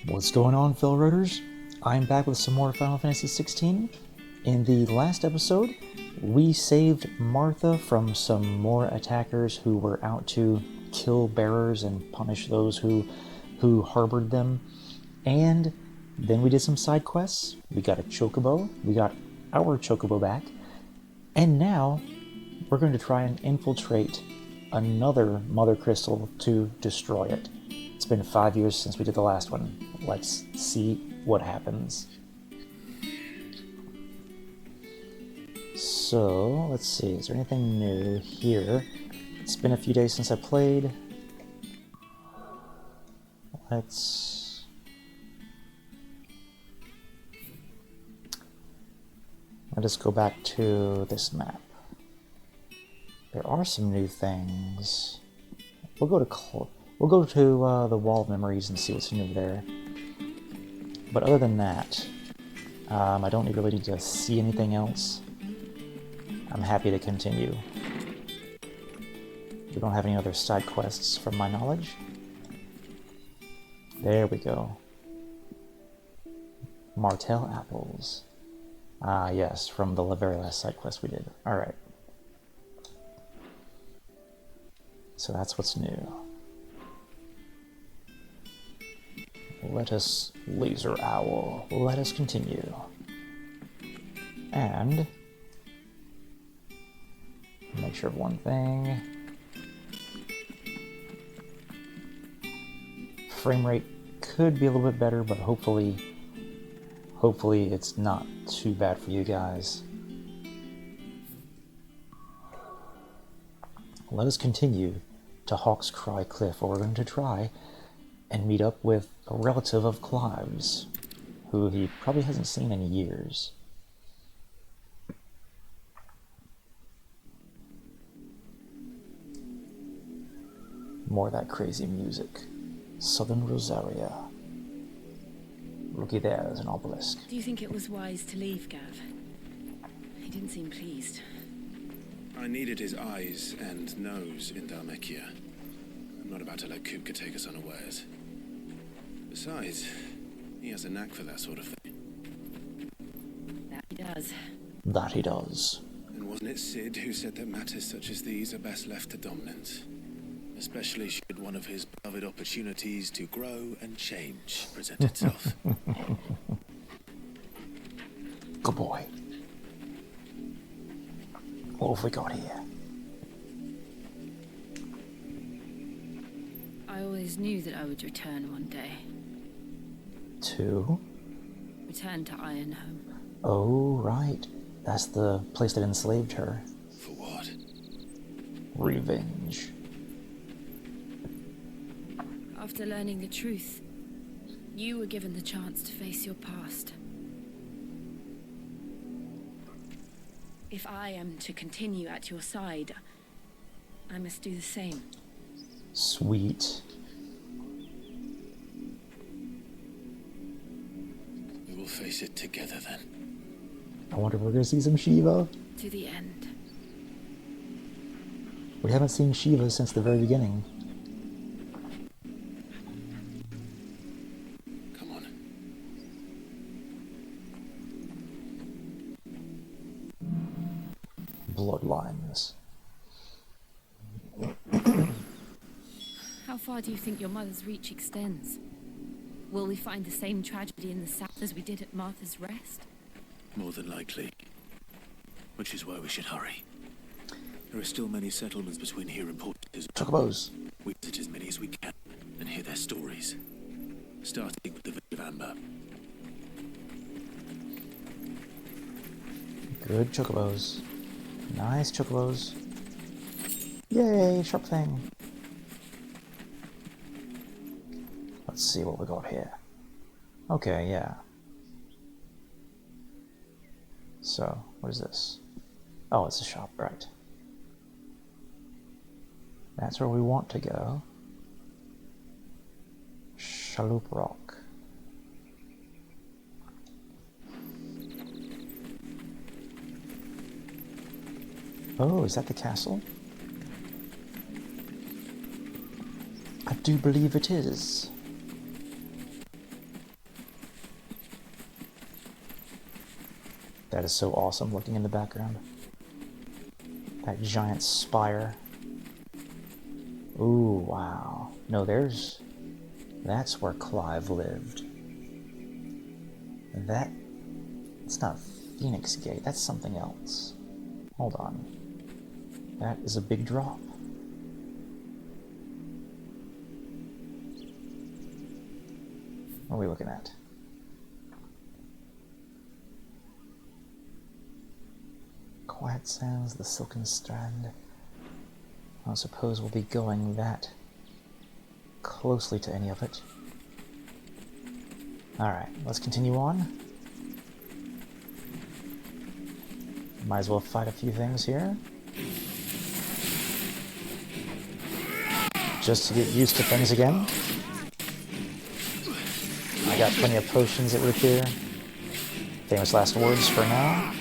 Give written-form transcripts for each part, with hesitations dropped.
What's going on, Failroaders? I'm back with some more Final Fantasy XVI. In the last episode, we saved Martha from some more attackers who were out to kill bearers and punish those who harbored them. And then we did some side quests. We got a chocobo. We got our chocobo back. And now we're going to try and infiltrate another Mother Crystal to destroy it. It's been 5 years since we did the last one. Let's see what happens. So, let's see, is there anything new here? It's been a few days since I played. Let's go back to this map. There are some new things. We'll go to the Wall of Memories and see what's new there. But other than that, I don't really need to see anything else. I'm happy to continue. We don't have any other side quests from my knowledge. There we go. Martell apples. Ah, yes, from the very last side quest we did. Alright. So that's what's new. Let us, laser owl, let us continue. And make sure of one thing. Frame rate could be a little bit better, but hopefully it's not too bad for you guys. Let us continue to Hawk's Cry Cliff, where we're going to try and meet up with a relative of Clive's, who he probably hasn't seen in years. More of that crazy music. Southern Rosaria. Looky there, there's an obelisk. Do you think it was wise to leave, Gav? He didn't seem pleased. I needed his eyes and nose in Dhalmekia. I'm not about to let Kupka take us unawares. Besides, he has a knack for that sort of thing. That he does. That he does. And wasn't it Sid who said that matters such as these are best left to dominance? Especially should one of his beloved opportunities to grow and change present itself. Good boy. What have we got here? I always knew that I would return one day. To? Return to Ironhome. Oh, right. That's the place that enslaved her. For what? Revenge. After learning the truth, you were given the chance to face your past. If I am to continue at your side, I must do the same. Sweet. We will face it together then. I wonder if we're gonna see some Shiva. To the end. We haven't seen Shiva since the very beginning. Come on. Bloodlines. How far do you think your mother's reach extends? Will we find the same tragedy in the south as we did at Martha's Rest? More than likely. Which is why we should hurry. There are still many settlements between here and Portis. Chocobos. We visit as many as we can and hear their stories. Starting with the village of Amber. Good chocobos. Nice chocobos. Yay, sharp thing. Let's see what we got here. Okay, yeah. So, what is this? Oh, it's a shop, right. That's where we want to go. Shaloop Rock. Oh, is that the castle? I do believe it is. That is so awesome looking in the background. That giant spire. Ooh, wow. No, that's where Clive lived. It's not Phoenix Gate, that's something else. Hold on. That is a big drop. What are we looking at? Quiet Sands, the Silken Strand. I don't suppose we'll be going that closely to any of it. Alright, let's continue on. Might as well fight a few things here. Just to get used to things again. I got plenty of potions at root here. Famous last words for now.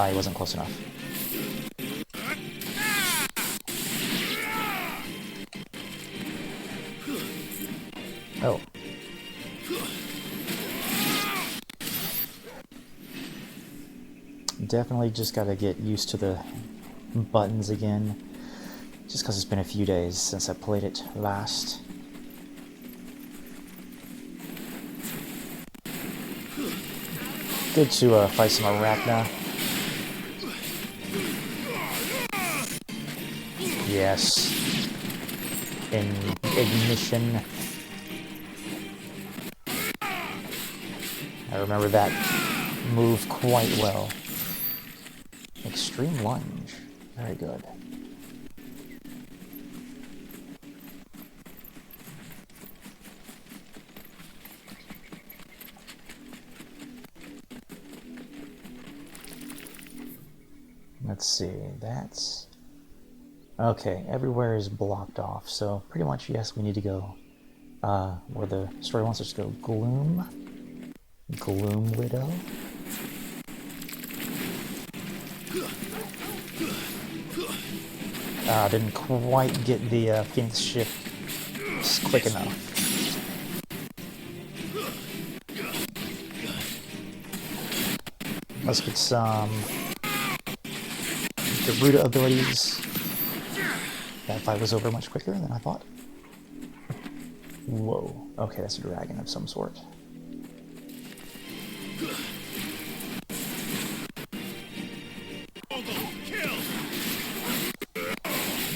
He wasn't close enough. Oh. Definitely just gotta get used to the buttons again. Just because it's been a few days since I played it last. Good to fight some Arachna. Yes. In ignition. I remember that move quite well. Extreme lunge. Very good. Let's see, that's... Okay, everywhere is blocked off, so pretty much, yes, we need to go where the story wants us to go. Gloom Widow. Didn't quite get the Phoenix shift quick enough. Let's get some Garuda abilities. That fight was over much quicker than I thought. Whoa. Okay, that's a dragon of some sort.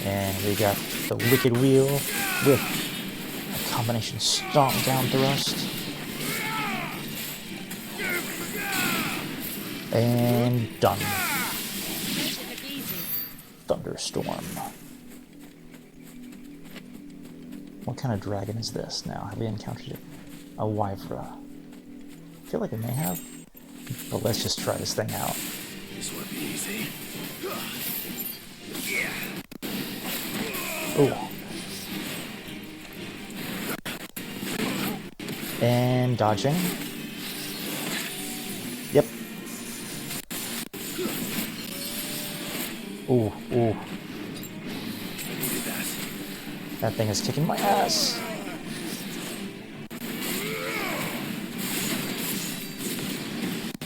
And we got the Wicked Wheel with a combination Stomp Down Thrust. And done. Thunderstorm. What kind of dragon is this now? Have we encountered it? A Wyvra. I feel like we may have. But let's just try this thing out. This won't be easy. Ooh. And dodging. Yep. Ooh, ooh. That thing is kicking my ass.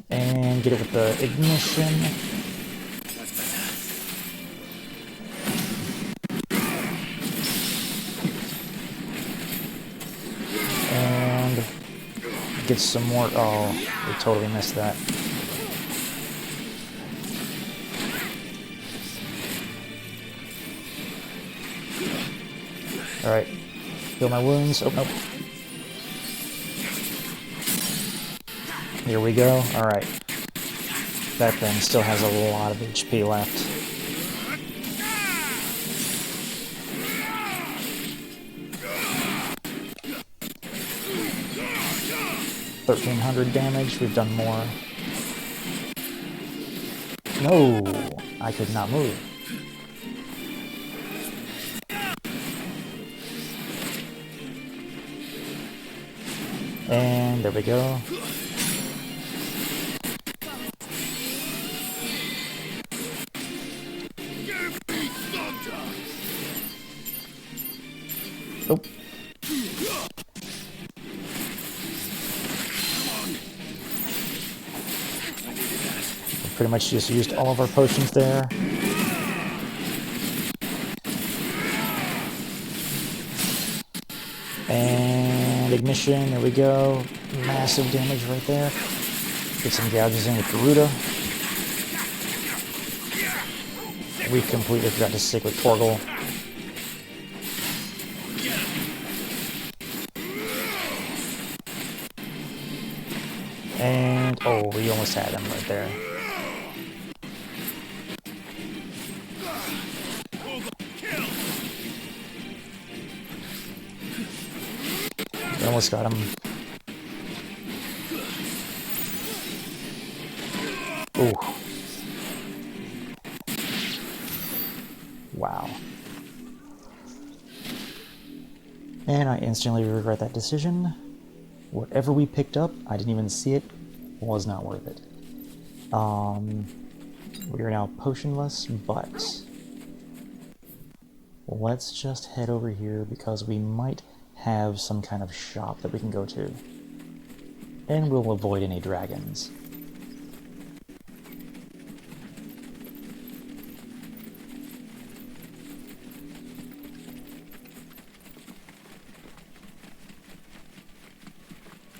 And get it with the ignition. That's better. And get some more. Oh, we totally missed that. Alright. Heal my wounds. Oh, nope. Here we go. Alright. That thing still has a lot of HP left. 1,300 damage. We've done more. No! I could not move. And there we go. Oh. pretty much just used all of our potions there. And ignition, there we go. Massive damage right there. Get some gouges in with Garuda. We completely forgot to stick with Torgal. And, oh, we almost had him right there. We almost got him. Ooh. Wow. And I instantly regret that decision. Whatever we picked up, I didn't even see it, was not worth it. We are now potionless, but let's just head over here because we might have some kind of shop that we can go to. And we'll avoid any dragons.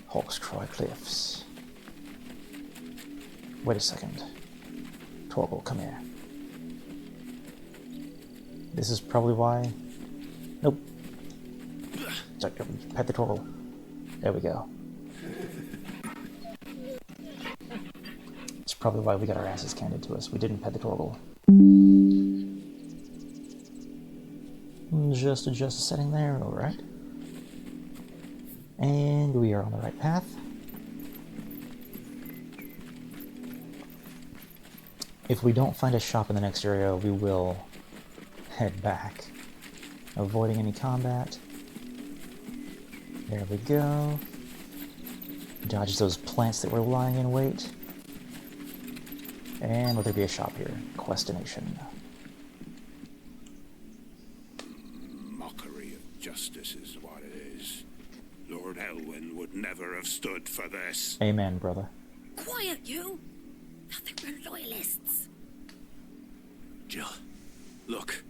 Hawkscry Cliffs. Wait a second. Torgal, come here. This is probably why... Nope. Sorry, pet the Torgal. There we go. It's probably why we got our asses handed to us. We didn't pet the Torgal. Just adjust the setting there, alright. And we are on the right path. If we don't find a shop in the next area, we will head back. Avoiding any combat. There we go. Dodge those plants that were lying in wait. And will there be a shop here? Questination. Mockery of justice is what it is. Lord Elwyn would never have stood for this. Amen, brother. Quiet, you! I think we're loyalists. Jill, look.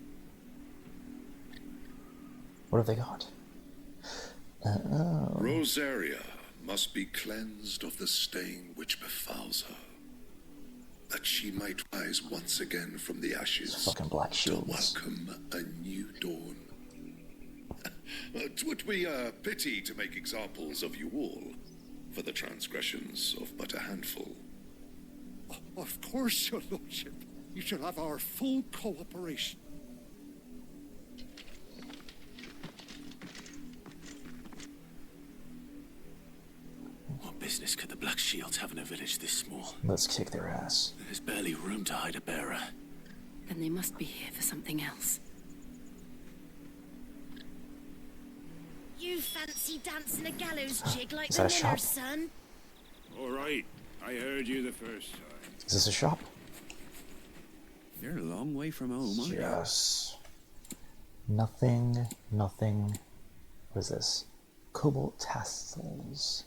What have they got? Rosaria must be cleansed of the stain which befouls her, that she might rise once again from the ashes Fucking black to shields. welcome a new dawn. 'Twould be a pity to make examples of you all, for the transgressions of but a handful. Of course, your lordship. You shall have our full cooperation. What business could the Black Shields have in a village this small? Let's kick their ass. There's barely room to hide a bearer. Then they must be here for something else. You fancy dancing a gallows jig like Is the that a shop? miller's son? All right. I heard you the first time. Is this a shop? You're a long way from home, aren't you? Yes. Nothing. What is this? Cobalt tassels.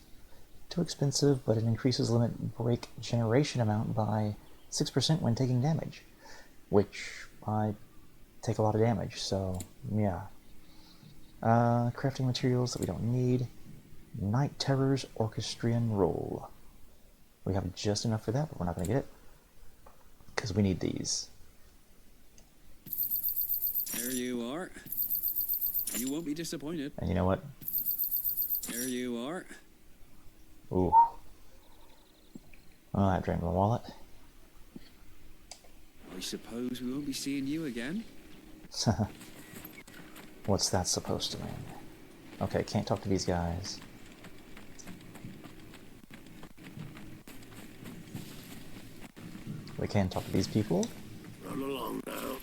Too expensive, but it increases limit break generation amount by 6% when taking damage. Which, I take a lot of damage, so yeah. Crafting materials that we don't need. Night Terror's Orchestrion Roll. We have just enough for that, but we're not going to get it. Because we need these. There you are. You won't be disappointed. And you know what? There you are. Ooh. Well, that drained my wallet. I suppose we won't be seeing you again. What's that supposed to mean? Okay, can't talk to these guys. We can talk to these people. Run along now,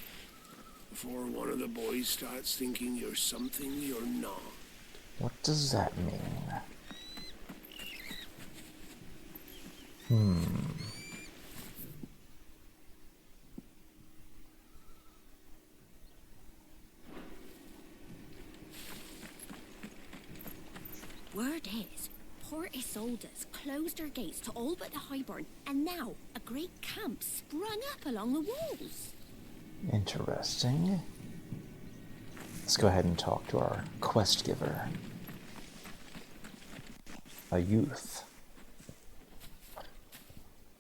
before one of the boys starts thinking you're something you're not. What does that mean? Word is, court Isolde's closed her gates to all but the Highborn, and now a great camp sprung up along the walls. Interesting. Let's go ahead and talk to our quest giver. A youth.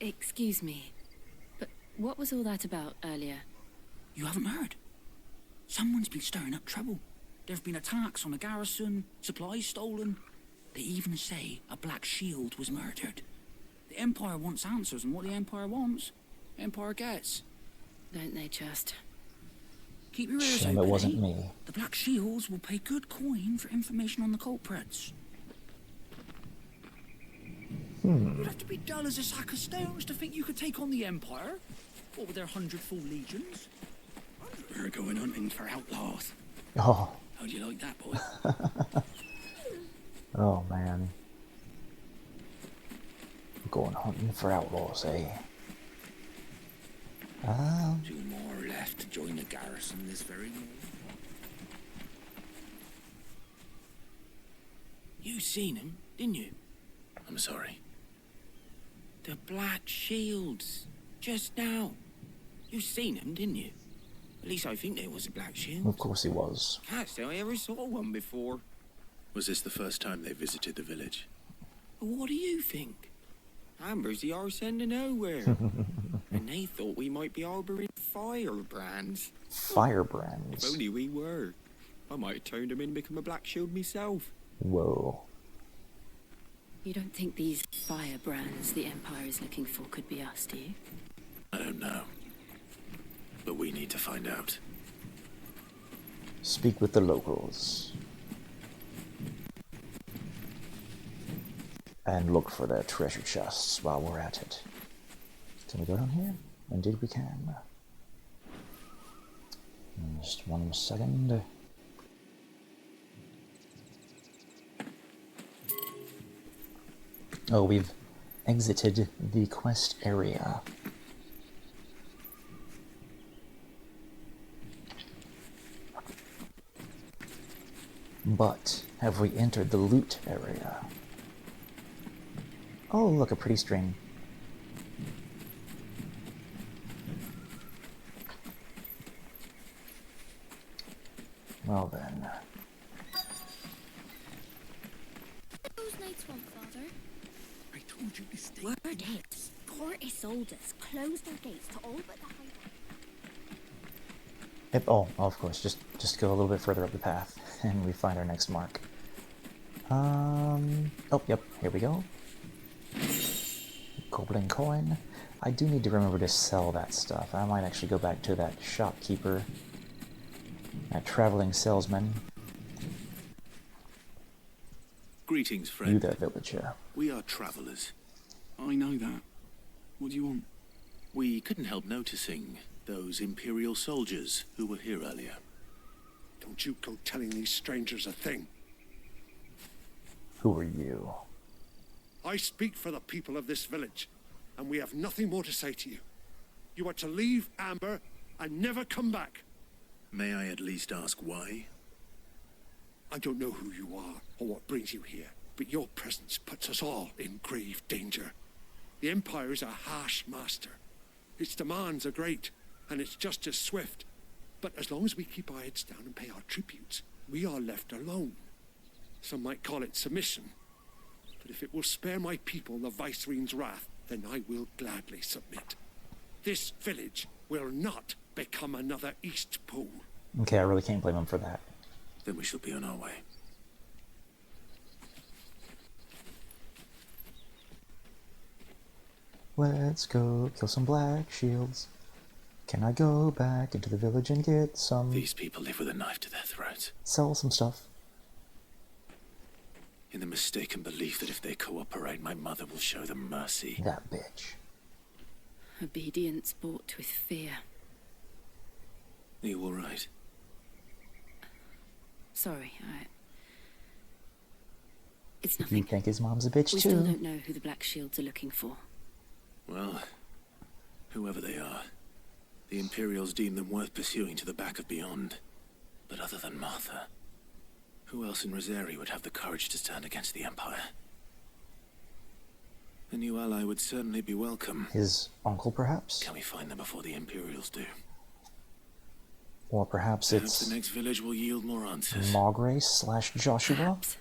Excuse me, but what was all that about earlier? You haven't heard? Someone's been stirring up trouble. There have been attacks on the garrison, supplies stolen. They even say a Black Shield was murdered. The Empire wants answers, and what the Empire wants, Empire gets. Don't they just? Keep your ears Shame open, it wasn't eh? me. The Black Shields will pay good coin for information on the culprits. You'd have to be dull as a sack of stones to think you could take on the Empire. What with their 100-full legions? We're going hunting for outlaws. Oh. How do you like that, boy? Oh, man. Going hunting for outlaws, eh? 2 more left to join the garrison this very morning. You seen him, didn't you? I'm sorry. The Black Shields. Just now. You seen him, didn't you? At least I think there was a Black Shield. Of course he was. Can't say I ever saw one before. Was this the first time they visited the village? What do you think? Amber's the arse end of nowhere. And they thought we might be harboring firebrands. Firebrands? If only we were. I might have turned them in and become a Black Shield myself. Whoa. You don't think these firebrands the Empire is looking for could be us, do you? I don't know. But we need to find out. Speak with the locals. And look for their treasure chests while we're at it. Can we go down here? Indeed we can. Just 1 second. Oh, we've exited the quest area. But have we entered the loot area? Oh, look, a pretty string. Well then. Those knights want, Father. I told you to stay. Word is, court Isolde's closed their gates to all but the Highborn. Yep, oh, of course, just go a little bit further up the path, and we find our next mark. Oh, yep, here we go. Goblin coin. I do need to remember to sell that stuff. I might actually go back to that shopkeeper, that traveling salesman. Greetings, friend. You there, villager. We are travelers. I know that. What do you want? We couldn't help noticing those Imperial soldiers who were here earlier. Don't you go telling these strangers a thing. Who are you? I speak for the people of this village, and we have nothing more to say to you. You are to leave Amber and never come back. May I at least ask why? I don't know who you are or what brings you here, but your presence puts us all in grave danger. The Empire is a harsh master. Its demands are great, and its justice swift. But as long as we keep our heads down and pay our tributes, we are left alone. Some might call it submission. But if it will spare my people the Viceroy's wrath, then I will gladly submit. This village will not become another East Pool. Okay, I really can't blame him for that. Then we shall be on our way. Let's go kill some black shields. Can I go back into the village and get some... These people live with a knife to their throats, Sell some stuff. in the mistaken belief that if they cooperate, my mother will show them mercy. That bitch. Obedience bought with fear. Are you all right? Sorry, It's You nothing. think his mom's a bitch We too? still don't know who the Black Shields are looking for. Well, whoever they are, the Imperials deem them worth pursuing to the back of beyond. But other than Martha, who else in Rosari would have the courage to stand against the Empire? A new ally would certainly be welcome. His uncle, perhaps? Can we find them before the Imperials do? Or perhaps Perhaps it's the next village will yield more answers. Maugrace / Joshua? Perhaps.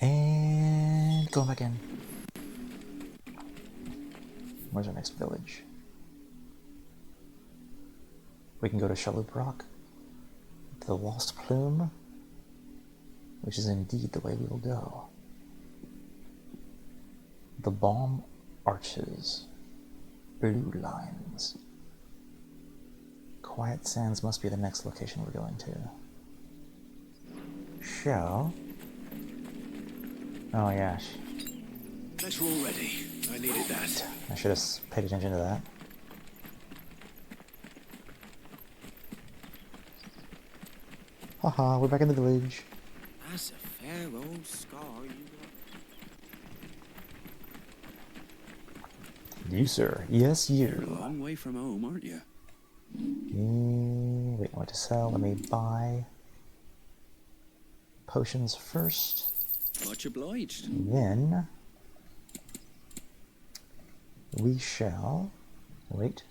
And going back in. Where's our next village? We can go to Chaloup Rock, to the Lost Plume, which is indeed the way we will go. The Balm Arches. Blue Lines. Quiet Sands must be the next location we're going to. Shall... Oh yeah, Let's roll ready. I needed that. I should have paid attention to that. Haha, we're back in the village. That's a fair old scar you got. You, sir. Yes, You're a you. long way from home, aren't you? Wait, what to sell? Let me buy potions first. Much obliged. Then we shall... Wait.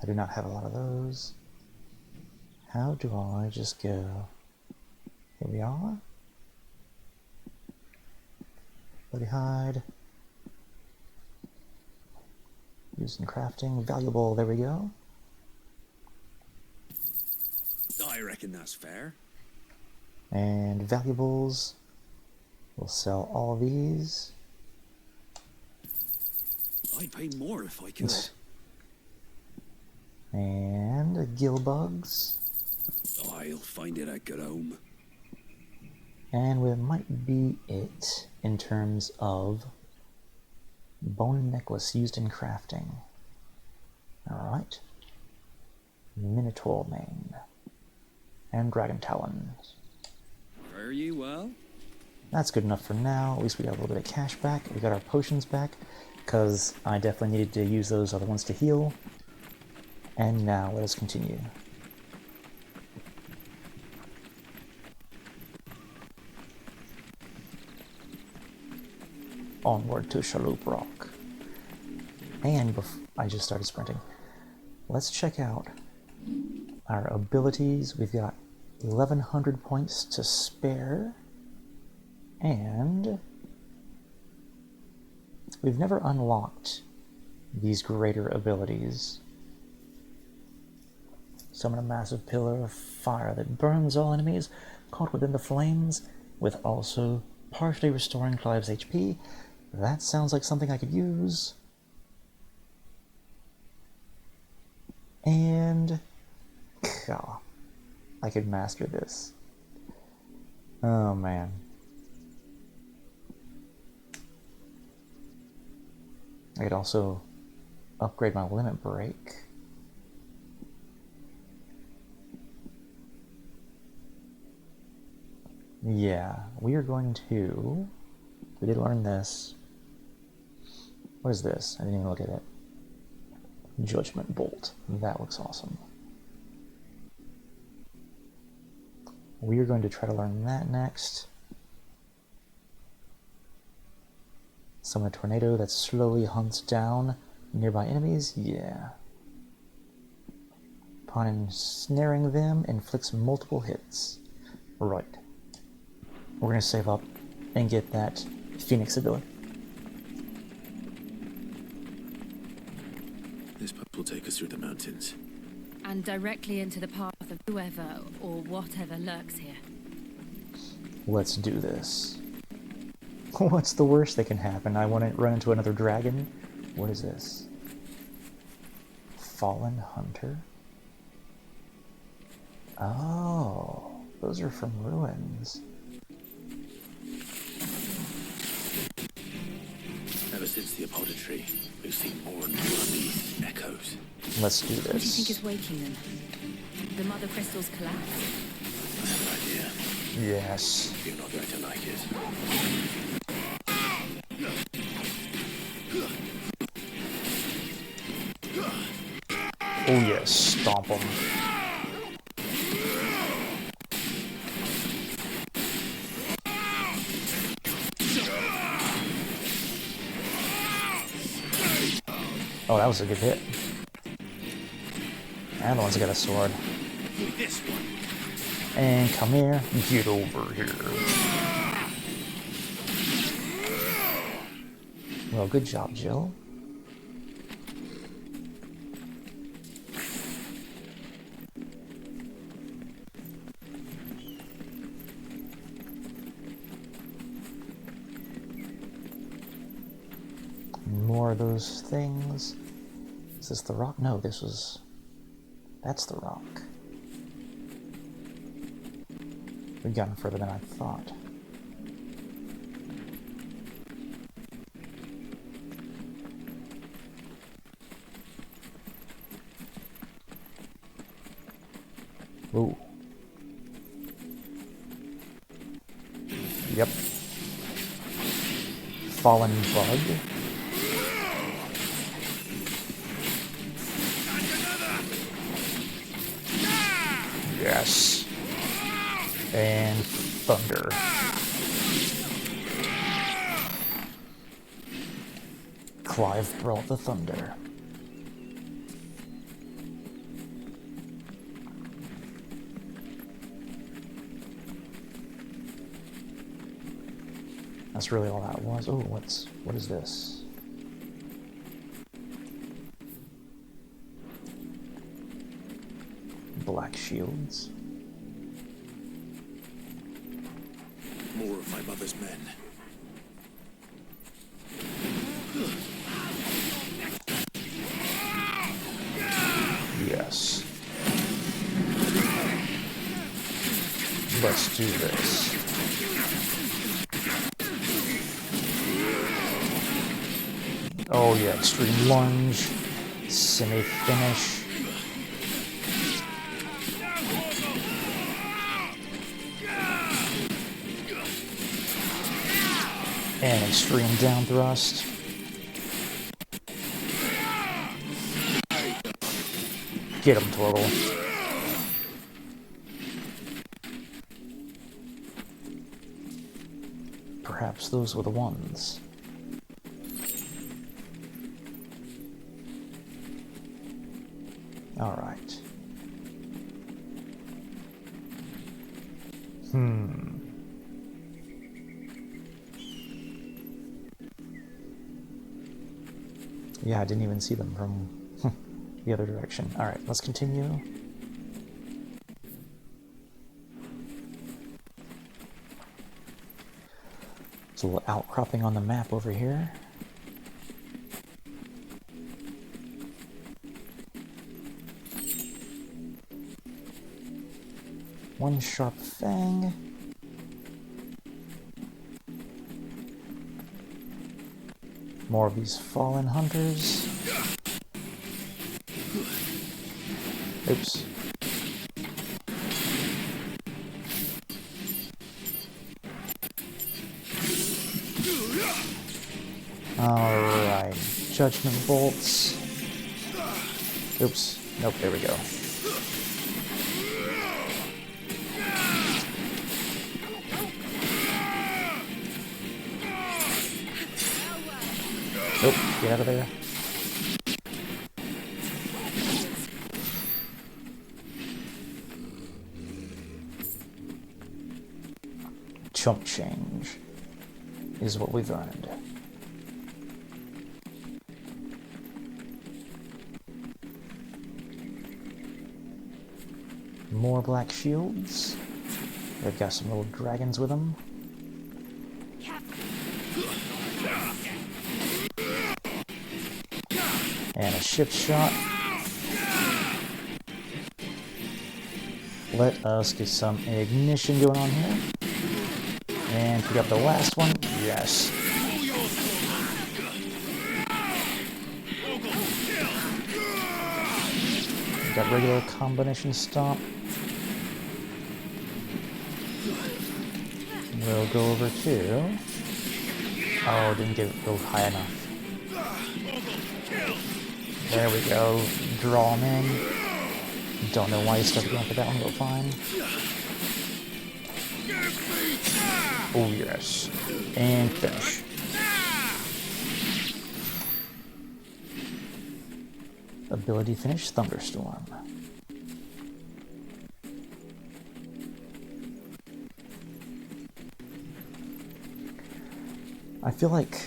I do not have a lot of those. How do I just go? Here we are. Bloody hide. Used in crafting. Valuable. There we go. I reckon that's fair. And valuables. We'll sell all these. I'd pay more if I could. And gill bugs. I'll find it at good home. And it might be it in terms of bone necklace used in crafting. Alright. Minotaur mane. And dragon talons. Fare you well? That's good enough for now. At least we got a little bit of cash back. We got our potions back, because I definitely needed to use those other ones to heal. And now let us continue. Onward to Chaloup Rock. And I just started sprinting. Let's check out our abilities. We've got 1,100 points to spare. And we've never unlocked these greater abilities. Summon a massive pillar of fire that burns all enemies caught within the flames, with also partially restoring Clive's HP. That sounds like something I could use. And... God, I could master this. Oh man. I could also upgrade my limit break. Yeah, we are going to... We did learn this. What is this? I didn't even look at it. Judgment Bolt. That looks awesome. We are going to try to learn that next. Summon a tornado that slowly hunts down nearby enemies. Yeah. Upon ensnaring them, inflicts multiple hits. Right. We're going to save up and get that Phoenix ability. This path will take us through the mountains. And directly into the path of whoever or whatever lurks here. Let's do this. What's the worst that can happen? I want to run into another dragon? What is this? Fallen Hunter? Oh, those are from ruins. Ever since the apothecary, we've seen more and more of these echoes. Let's do What do you this. think is waking them? The mother crystal's collapse? I have an idea. Yes. You're not going to like it. Oh yes, stomp them. Oh, that was a good hit. And the one's got a sword. This one. And come here. Get over here. Well, good job, Jill. More of those things. Is this the rock? No, this was... That's the rock. We've gotten further than I thought. Ooh. Yep. Fallen bug. Yes. And thunder. Clive brought the thunder. That's really all that was. Oh, what is this? Black shields. More of my mother's men. Yes. Let's do this. Oh yeah, extreme lunge, semi-finish. And extreme down thrust. Get him, Torgal. Perhaps those were the ones. All right. Yeah, I didn't even see them from the other direction. All right, let's continue. It's a little outcropping on the map over here. One sharp fang. More of these fallen hunters. Oops. Alright. Judgment bolts. Oops. Nope, there we go. Nope, get out of there. Chump change is what we've earned. More black shields. They've got some little dragons with them. And a ship shot. Let us get some ignition going on here. And pick up the last one. Yes. Got regular combination stomp. We'll go over to... Oh, didn't go high enough. There we go. Draw him in. Don't know why he started going for that one, but fine. Oh yes. And finish. Ability finish, Thunderstorm. I feel like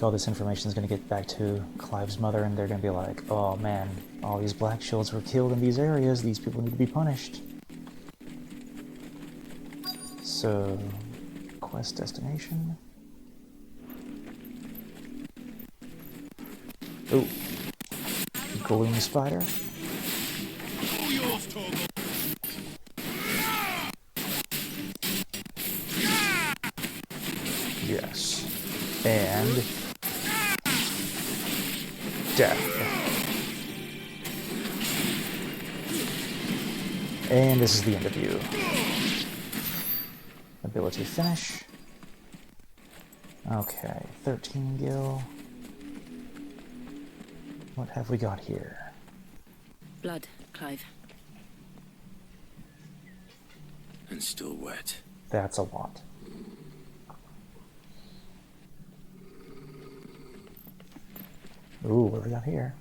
all this information is going to get back to Clive's mother, and they're going to be like, oh man, all these Black Shields were killed in these areas, these people need to be punished. So, quest destination. Oh, Gloom Spider. Yes. And death. And this is the end of you. Ability finish. Okay, 13 gil. What have we got here? Blood, Clive. And still wet. That's a lot. Ooh, what do we got here?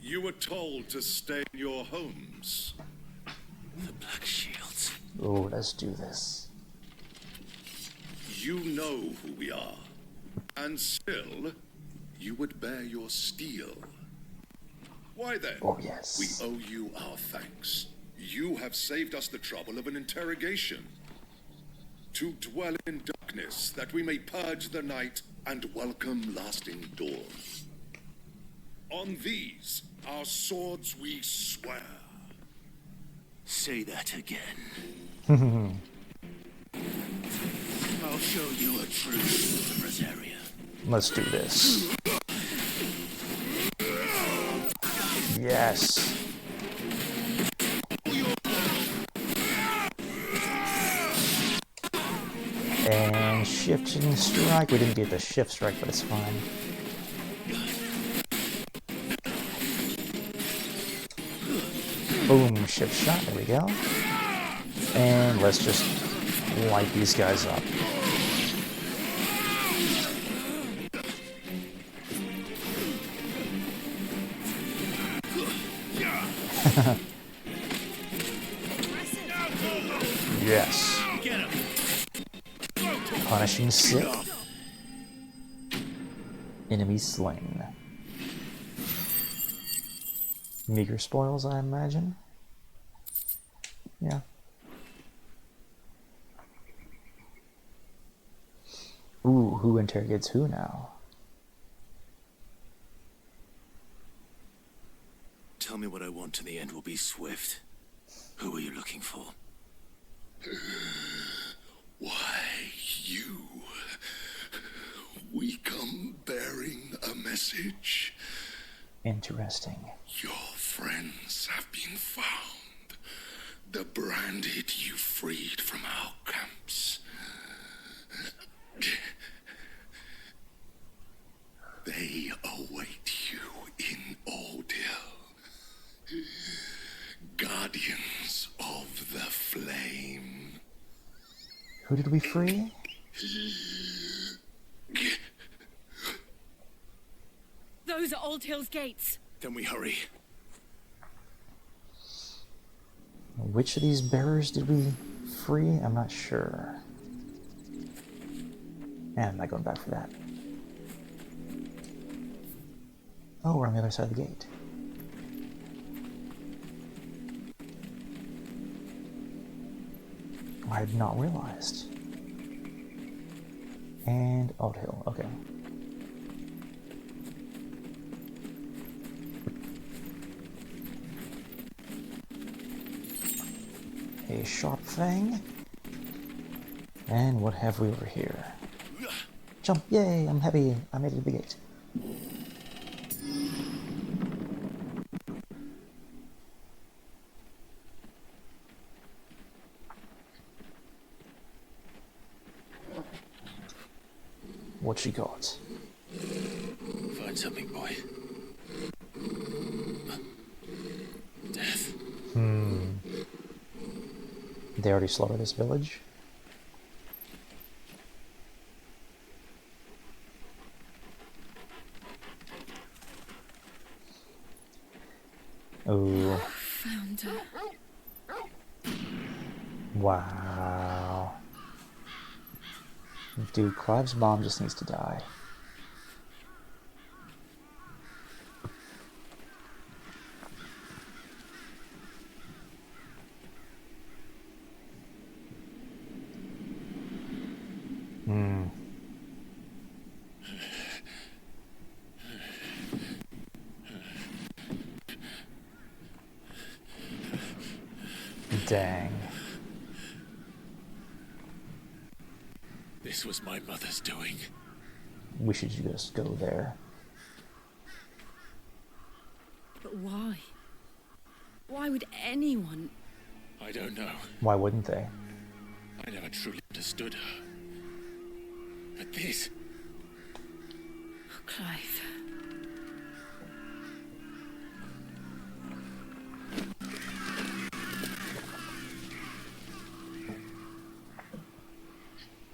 You were told to stay in your homes. The Black Shields. Ooh, let's do this. You know who we are. And still, you would bear your steel. Why then? Oh, yes. We owe you our thanks. You have saved us the trouble of an interrogation. To dwell in darkness, that we may purge the night and welcome lasting dawn. On these, our swords we swear. Say that again. I'll show you a true Rosaria. Let's do this. Yes. And shift and strike. We didn't get the shift strike, but it's fine. Boom, shift shot. There we go. And let's just light these guys up. Yes. Punishing sick. Enemy slain. Meager spoils, I imagine. Yeah. Ooh, who interrogates who now? Tell me what I want and the end will be swift. Who are you looking for? Why, you. We come bearing a message. Interesting. Your friends have been found. The branded you freed from our camps. They await you in Ordeal. Guardians of the Flame. Who did we free? Those are Old Hill's gates. Then we hurry. Which of these bearers did we free? I'm not sure. And I'm not going back for that. Oh, we're on the other side of the gate. I had not realized. And Old Hill, okay. A sharp fang. And what have we over here? Jump! Yay! I'm happy I made it to the gate. What she got? Find something, boy. Death. They already slaughtered this village. Wow. Dude, Clive's mom just needs to die. Dang. This was my mother's doing. We should just go there. But why? Why would anyone... I don't know. Why wouldn't they? I never truly understood her. But this... Clive.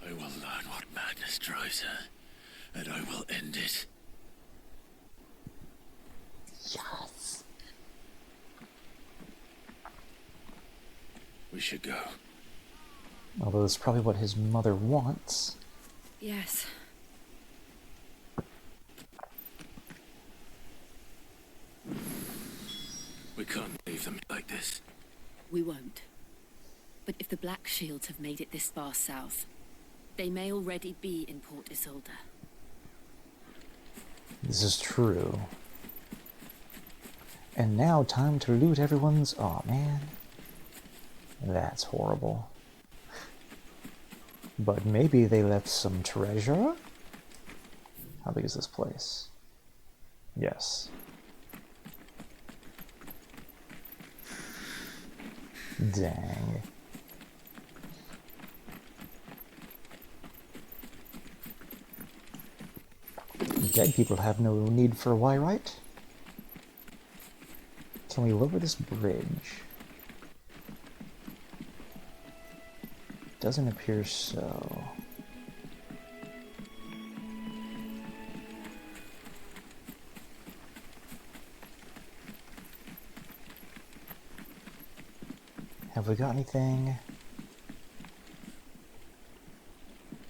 I will learn what madness drives her, and I will end it. Yes. We should go. Although it's probably what his mother wants. Yes. We can't leave them like this. We won't. But if the Black Shields have made it this far south, they may already be in Port Isolde. This is true. And now time to loot everyone's... Aw, man. That's horrible. But maybe they left some treasure? How big is this place? Yes. Dang. Dead people have no need for wyrite. Can we lower this bridge? Doesn't appear so. Have we got anything?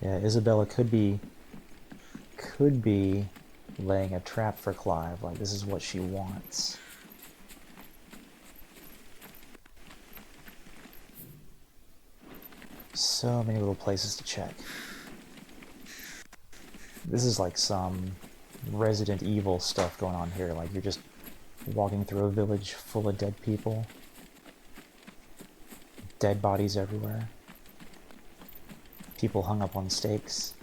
Yeah, Isabella could be laying a trap for Clive. Like, this is what she wants. So many little places to check. This is like some Resident Evil stuff going on here. Like, you're just walking through a village full of dead people. Dead bodies everywhere. People hung up on stakes.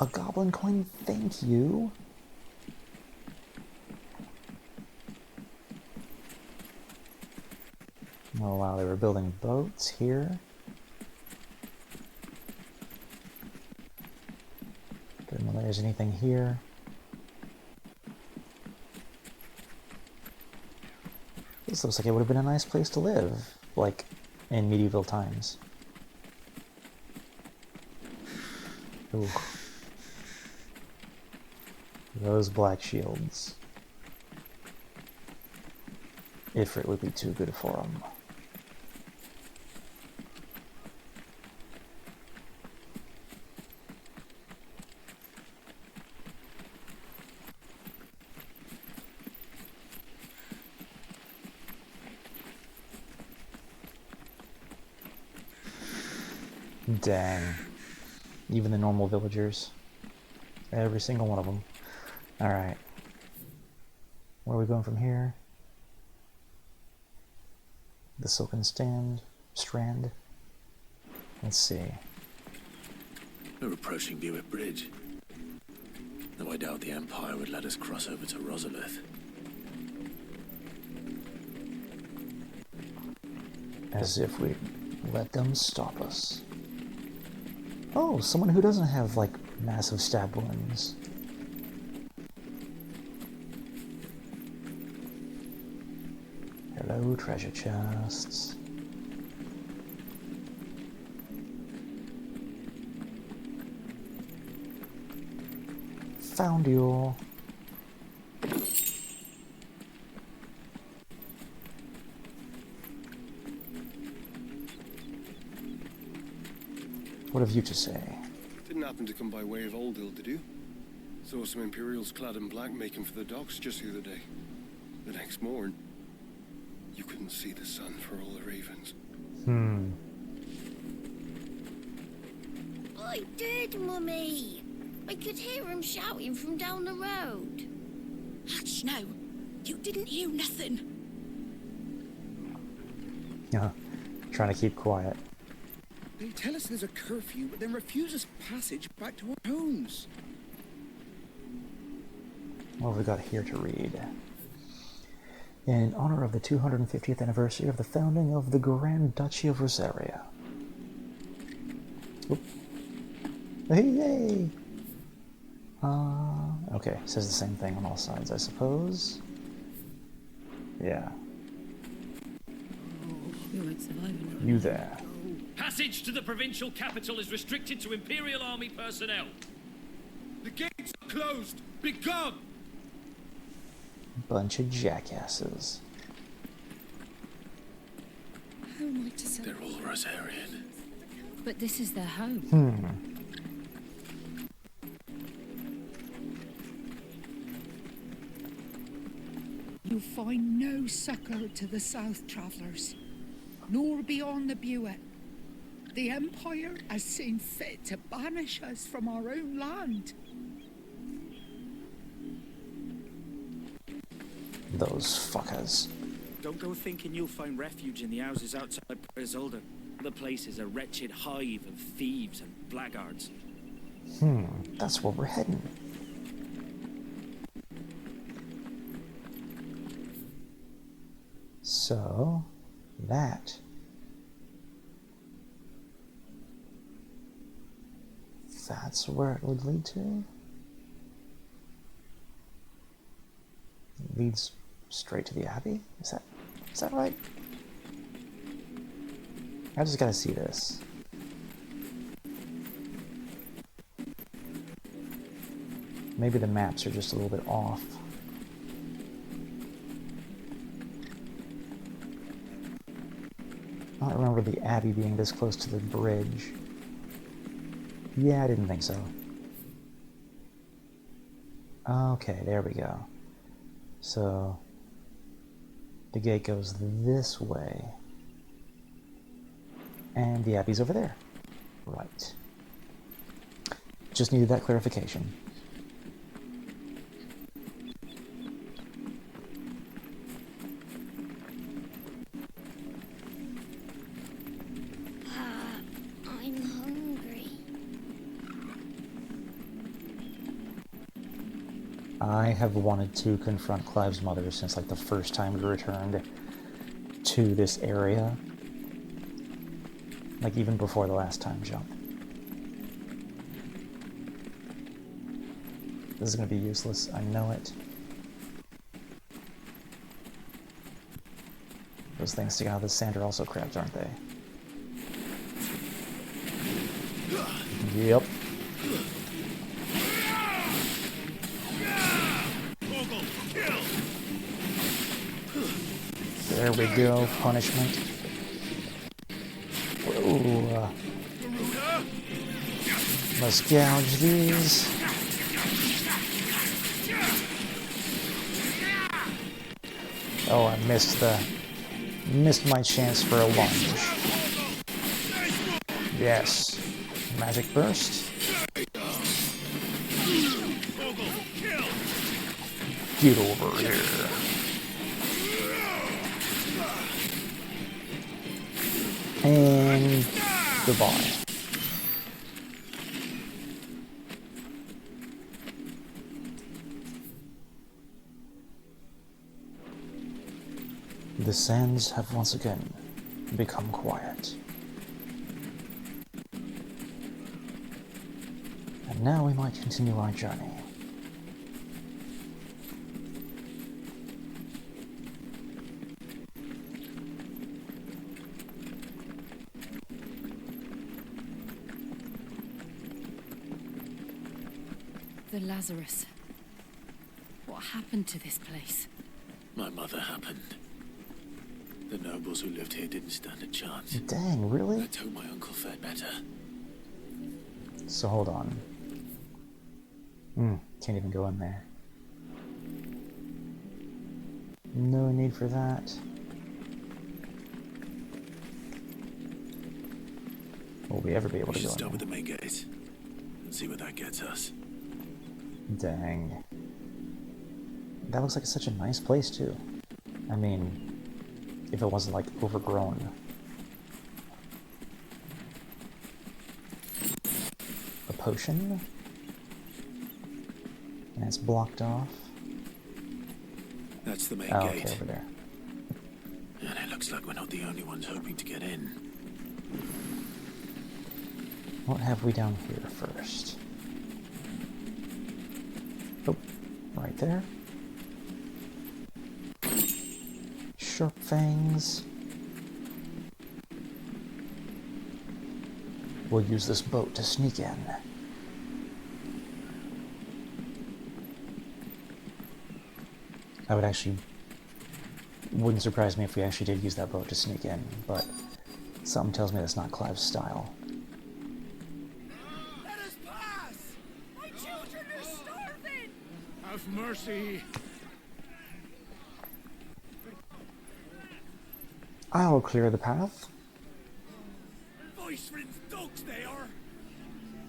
A goblin coin, thank you. Oh wow, they were building boats here. Don't know if there's anything here. This looks like it would have been a nice place to live, like in medieval times. Ooh. Those black shields. Ifrit would be too good for them. Dang. Even the normal villagers. Every single one of them. Alright. Where are we going from here? The silken strand. Let's see. We're approaching Buick Bridge. Though I doubt the Empire would let us cross over to Rosalith. As if we let them stop us. Oh, someone who doesn't have, like, massive stab wounds. Hello, treasure chests. Found you. What have you to say? Didn't happen to come by way of Old Hill, did you? Saw some Imperials clad in black making for the docks just the other day. The next morn, you couldn't see the sun for all the ravens. I did, Mummy. I could hear him shouting from down the road. Hush now. You didn't hear nothing. Yeah, trying to keep quiet. They tell us there's a curfew, but then refuse us passage back to our homes. What have we got here to read? In honor of the 250th anniversary of the founding of the Grand Duchy of Rosaria. Oop. Hey, yay! Okay, says the same thing on all sides, I suppose. Yeah. You there. Passage to the provincial capital is restricted to Imperial Army personnel. The gates are closed! Be gone! Bunch of jackasses. How am I to say? They're all Rosarian. But this is their home. You find no succor to the south travellers, nor beyond the Buet. The Empire has seen fit to banish us from our own land. Those fuckers. Don't go thinking you'll find refuge in the houses outside Isolde. The place is a wretched hive of thieves and blackguards. That's where we're heading. So, that's where it would lead to? It leads straight to the Abbey? Is that right? I just gotta see this. Maybe the maps are just a little bit off. I don't remember the Abbey being this close to the bridge. Yeah, I didn't think so. Okay, there we go. So, the gate goes this way. And the Abbey's over there. Right. Just needed that clarification. I'm hungry. I have wanted to confront Clive's mother since like the first time we returned to this area. Like even before the last time jump. This is going to be useless, I know it. Those things sticking out of the sand are also crabs, aren't they? Yep. There we go, punishment. Whoa. Let's gouge these. Oh, I missed my chance for a lunge. Yes. Magic burst. Get over here. And goodbye. The sands have once again become quiet. And now we might continue our journey. The Lazarus. What happened to this place? My mother happened. The nobles who lived here didn't stand a chance. Dang, really? Let's hope my uncle fared better. So hold on. Can't even go in there. No need for that. Will we ever be able We to should go in start with there? the main gate and see where that gets us. Dang. That looks like such a nice place, too. I mean, if it wasn't, like, overgrown. A potion? And it's blocked off. That's the main Oh, gate. okay, over there. And it looks like we're not the only ones hoping to get in. What have we down here first? Oh, right there. Sharp fangs. We'll use this boat to sneak in. I would actually... Wouldn't surprise me if we actually did use that boat to sneak in, but something tells me that's not Clive's style. Let us pass! My children are starving! Have mercy! I'll clear the path. Voice friends dogs they are!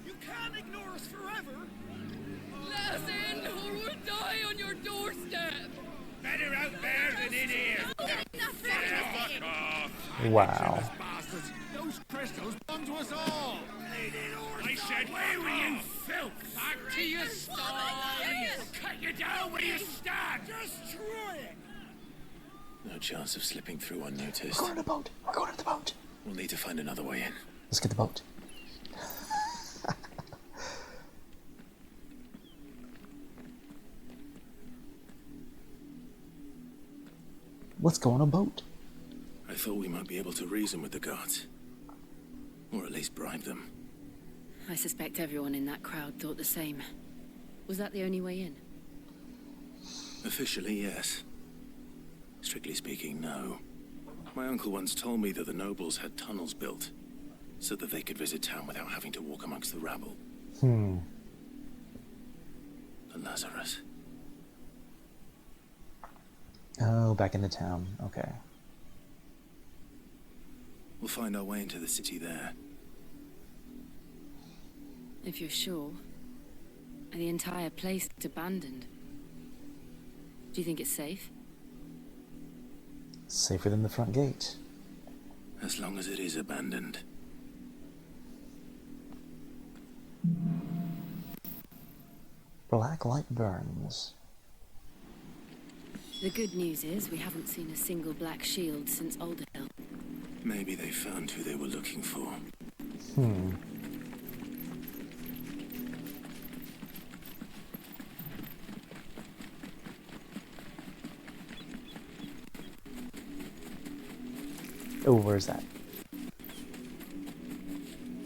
You can't ignore us forever! Let us in, or we'll die on your doorstep! Better out there than in here! Fuck off! Wow. Bastards! Those crystals belong to us all! I said, away with you, filth! Back to your stalls! Cut you down where you stand! Destroy it! No chance of slipping through unnoticed. We're going to the boat. We're going to the boat. We'll need to find another way in. Let's get the boat. Let's go on a boat. I thought we might be able to reason with the guards. Or at least bribe them. I suspect everyone in that crowd thought the same. Was that the only way in? Officially, yes. Strictly speaking, no. My uncle once told me that the nobles had tunnels built, so that they could visit town without having to walk amongst the rabble. The Lazarus. Oh, back in the town. Okay. We'll find our way into the city there. If you're sure. The entire place is abandoned. Do you think it's safe? Safer than the front gate. As long as it is abandoned. Black light burns. The good news is we haven't seen a single black shield since Alderhill. Maybe they found who they were looking for. Oh, where's that?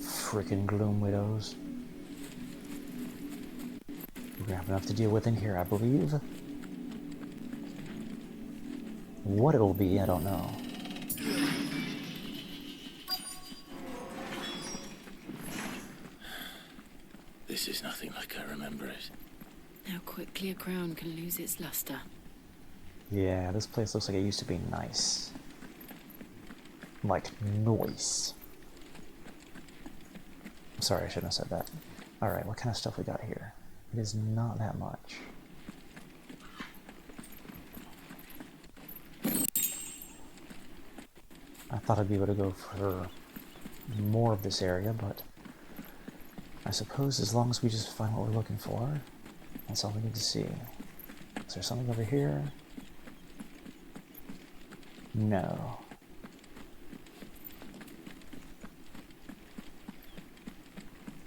Frickin' Gloom Widows. We're gonna have enough to deal with in here, I believe. What it'll be, I don't know. This is nothing like I remember it. How quickly a crown can lose its luster. Yeah, this place looks like it used to be nice. Like, noise. I'm sorry, I shouldn't have said that. Alright, what kind of stuff we got here? It is not that much. I thought I'd be able to go for more of this area, but I suppose as long as we just find what we're looking for, that's all we need to see. Is there something over here? No.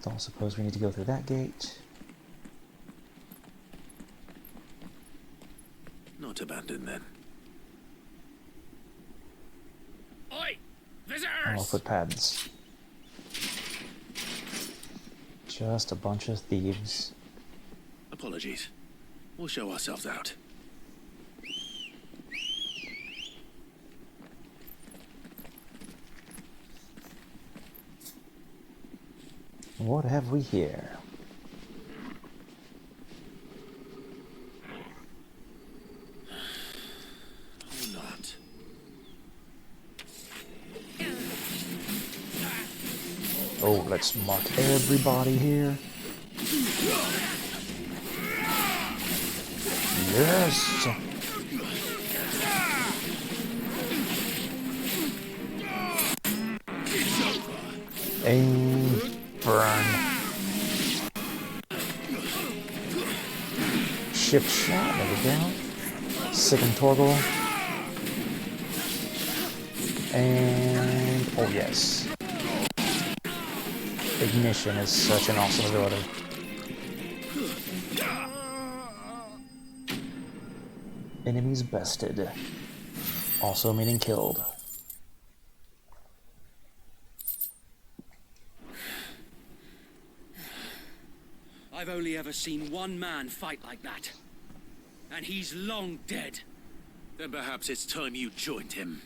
Don't suppose we need to go through that gate. Not abandoned then. Oi! Visitors! Oh, footpads. Just a bunch of thieves. Apologies. We'll show ourselves out. What have we here? Or not. Oh, let's mark everybody here. Yes! Aim, burn. Shift shot, there we go. Sicken Torgal. And, oh yes. Ignition is such an awesome ability. Enemies bested. Also meaning killed. I've only ever seen one man fight like that. And he's long dead. Then perhaps it's time you joined him.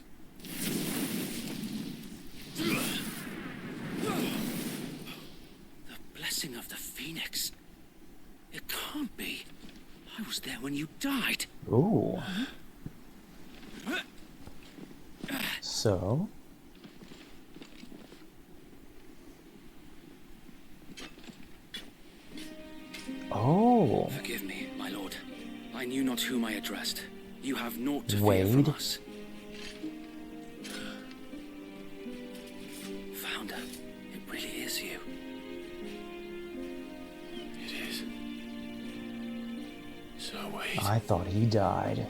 The blessing of the Phoenix. It can't be. I was there when you died. Ooh. So... Oh. Forgive me, my lord. I knew not whom I addressed. You have naught to fear Wade. from us. Founder, it really is you. It is. So wait. I thought he died.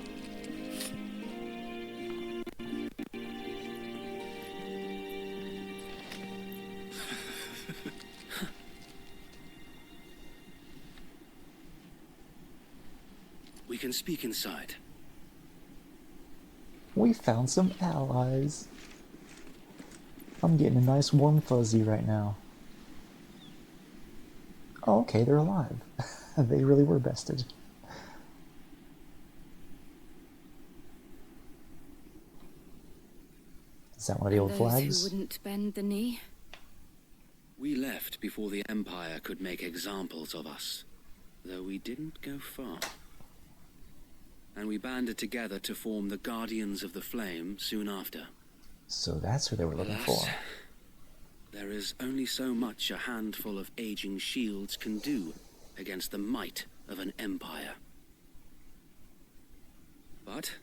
We can speak inside. We found some allies. I'm getting a nice warm fuzzy right now. Oh, okay, they're alive. They really were bested. Is that one of the old Those flags? who wouldn't bend the knee. We left before the Empire could make examples of us, though we didn't go far. And we banded together to form the Guardians of the Flame soon after. So that's who they were looking Alas, for. there is only so much a handful of aging shields can do against the might of an empire. But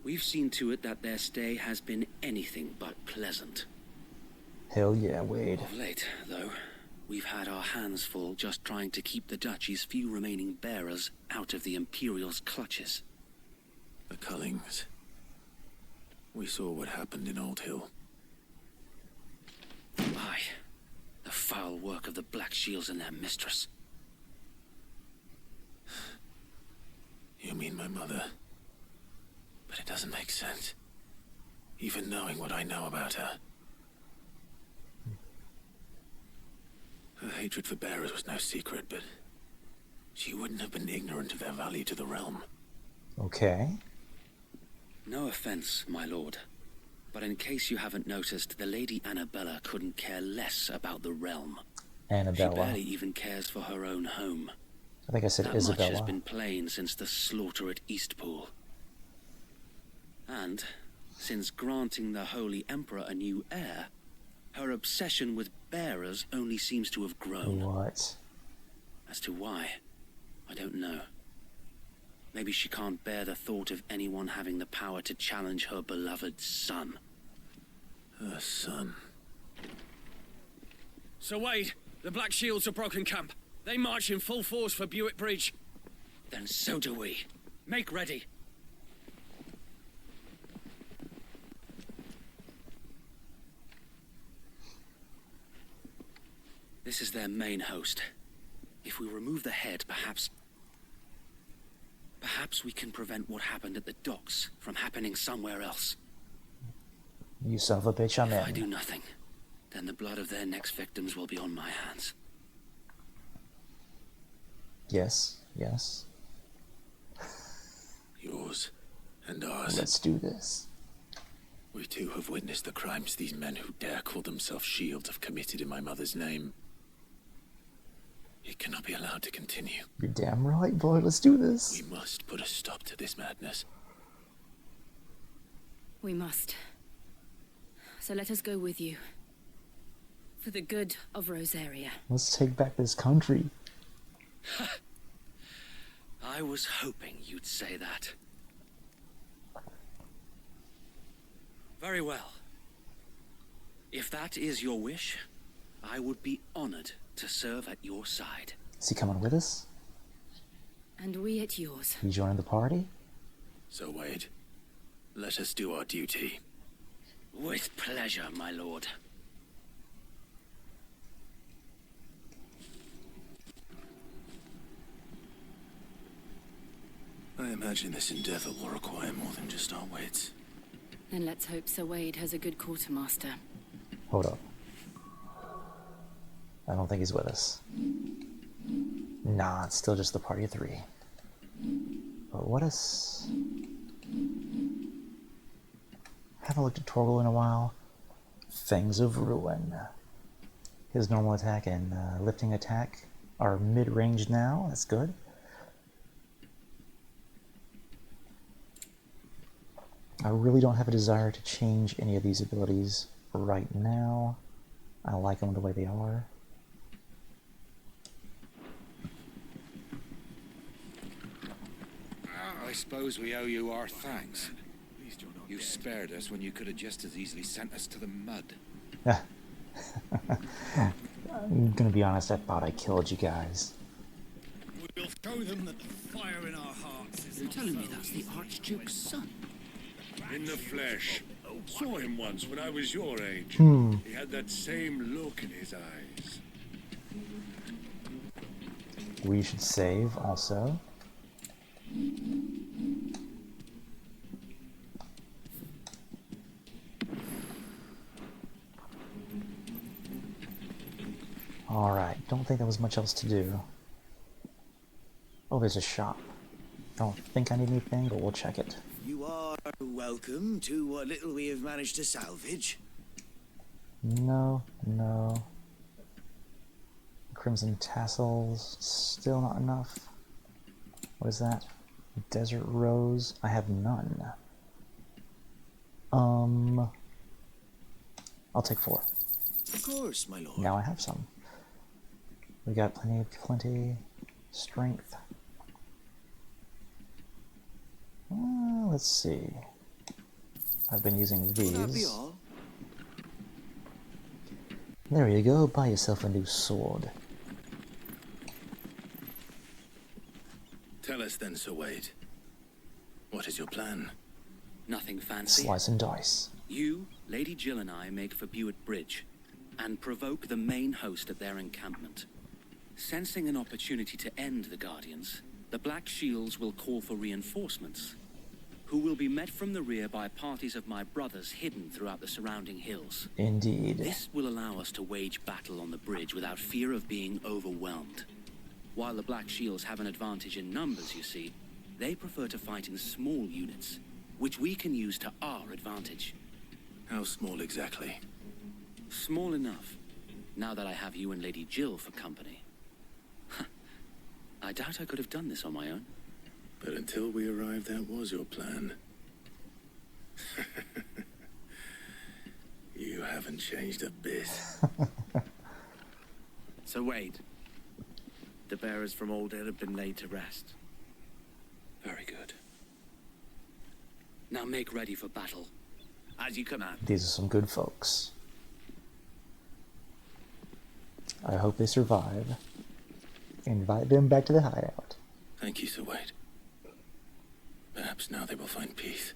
we've seen to it that their stay has been anything but pleasant. Hell yeah, Wade. Of late, though, we've had our hands full just trying to keep the Duchy's few remaining bearers out of the Imperial's clutches. The Cullings. We saw what happened in Old Hill. Aye, the foul work of the Black Shields and their mistress. You mean my mother? But it doesn't make sense. Even knowing what I know about her. Her hatred for bearers was no secret, but she wouldn't have been ignorant of their value to the realm. Okay. No offense, my lord, but in case you haven't noticed, the Lady Annabella couldn't care less about the realm. Annabella. She barely even cares for her own home. I think I said That Isabella. much has been plain since the slaughter at Eastpool. And since granting the Holy Emperor a new heir, her obsession with bearers only seems to have grown. What? As to why, I don't know. Maybe she can't bear the thought of anyone having the power to challenge her beloved son. Her son. Sir Wade, the Black Shields have broken camp. They march in full force for Buick Bridge. Then so do we. Make ready. This is their main host. If we remove the head, perhaps we can prevent what happened at the docks from happening somewhere else. You son of a bitch, I'm If I in. do nothing, then the blood of their next victims will be on my hands. Yes, yes. Yours and ours. Let's do this. We too have witnessed the crimes these men who dare call themselves shields have committed in my mother's name. It cannot be allowed to continue. You're damn right, boy. Let's do this. We must put a stop to this madness. We must. So let us go with you. For the good of Rosaria. Let's take back this country. I was hoping you'd say that. Very well. If that is your wish, I would be honored to serve at your side. Is he coming with us? And we at yours. You joining the party? So, Wade, let us do our duty. With pleasure, my lord. I imagine this endeavor will require more than just our wits. Then let's hope Sir Wade has a good quartermaster. Hold up. I don't think he's with us. Nah, it's still just the party of three. But what is... Haven't looked at Torgal in a while. Fangs of Ruin. His normal attack and lifting attack are mid-range now. That's good. I really don't have a desire to change any of these abilities right now. I like them the way they are. I suppose we owe you our thanks. You spared us when you could have just as easily sent us to the mud. I'm gonna be honest, I thought I killed you guys. We'll show them that the fire in our hearts is You're telling me that's the Archduke's son? In the flesh. Saw him once when I was your age. He had that same look in his eyes. We should save also. Alright, don't think there was much else to do. Oh, there's a shop. Don't think I need anything, but we'll check it. You are welcome to what little we have managed to salvage. No, no. Crimson tassels, still not enough. What is that? Desert rose, I have none. I'll take 4. Of course, my lord. Now I have some. We got plenty. Strength. Let's see. I've been using these. Will that be all? There you go, buy yourself a new sword. Tell us then, Sir Wade. What is your plan? Nothing fancy. Slice and dice. You, Lady Jill and I make for Buett Bridge and provoke the main host at their encampment. Sensing an opportunity to end the Guardians, the Black Shields will call for reinforcements, who will be met from the rear by parties of my brothers hidden throughout the surrounding hills. Indeed. This will allow us to wage battle on the bridge without fear of being overwhelmed. While the Black Shields have an advantage in numbers, you see, they prefer to fight in small units, which we can use to our advantage. How small exactly? Small enough, now that I have you and Lady Jill for company. I doubt I could have done this on my own. But until we arrived, that was your plan. You haven't changed a bit. So Wade, the bearers from Old Ed have been laid to rest. Very good. Now make ready for battle, as you command. These are some good folks. I hope they survive. Invite them back to the hideout. Thank you, Sir Wade. Perhaps now they will find peace.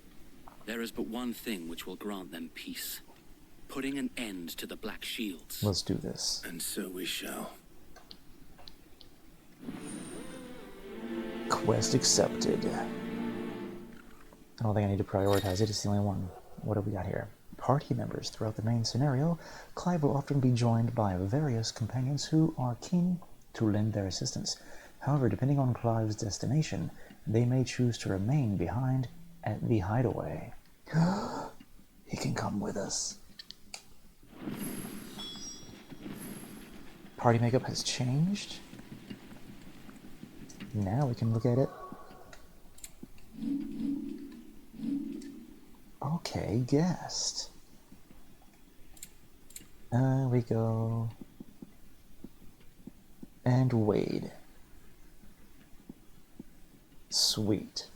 There is but one thing which will grant them peace. Putting an end to the Black Shields. Let's do this. And so we shall. Quest accepted. I don't think I need to prioritize it, it's the only one. What do we got here? Party members. Throughout the main scenario, Clive will often be joined by various companions who are keen to lend their assistance. However, depending on Clive's destination, they may choose to remain behind at the hideaway. He can come with us. Party makeup has changed. Now we can look at it. Okay, guest. We go. And Wade. Sweet.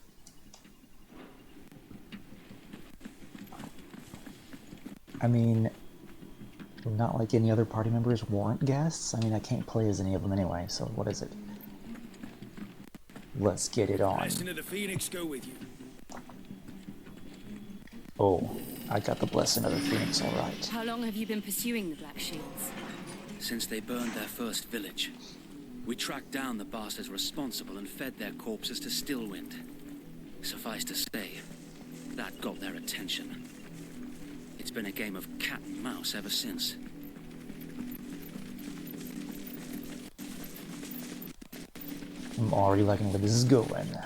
I mean, not like any other party members warrant guests. I mean, I can't play as any of them anyway, so what is it? Let's get it on. Blessing of the Phoenix go with you. Oh, I got the blessing of the Phoenix, alright. How long have you been pursuing the Black Shields? Since they burned their first village. We tracked down the bastards responsible and fed their corpses to Stillwind. Suffice to say, that got their attention. It's been a game of cat and mouse ever since. I'm already liking where this is going.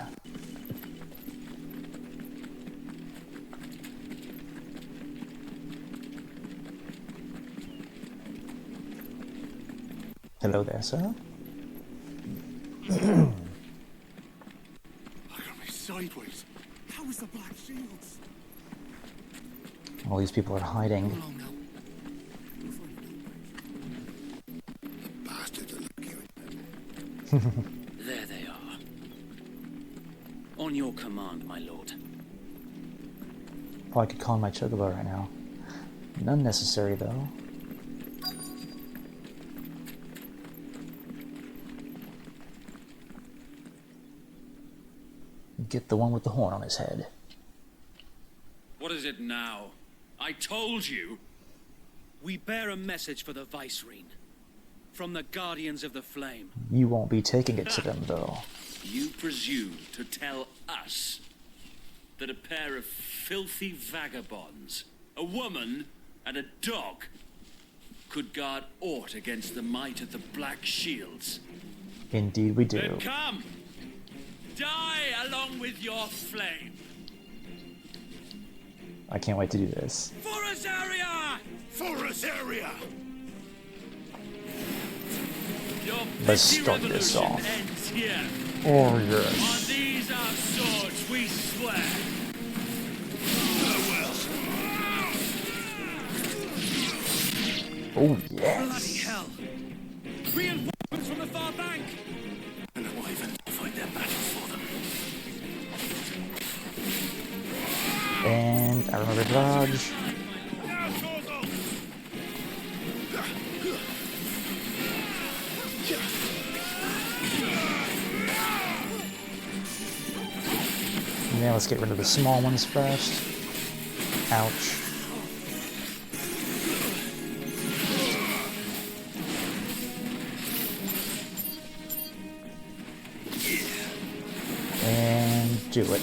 Hello there, sir. Look at me sideways. How was the Black Shields? All these people are hiding. The bastards are looking at There they are. On your command, my lord. Oh, I could call my chocobo right now. None necessary, though. Get the one with the horn on his head. What is it now? I told you! We bear a message for the Vicereine. From the Guardians of the Flame. You won't be taking it to them, though. You presume to tell us that a pair of filthy vagabonds, a woman and a dog, could guard aught against the might of the Black Shields? Indeed we do. Then come! Die along with your flame! I can't wait to do this. For Azaria! For Azaria! Your Let's petty start this revolution off. ends here. Oh, yes. On these our swords we swear. Oh, yes. Bloody hell! Reinforcements from the far bank! And the Wyvern will fight their battle for them. And I remember dodge. Now let's get rid of the small ones first. Ouch. And do it.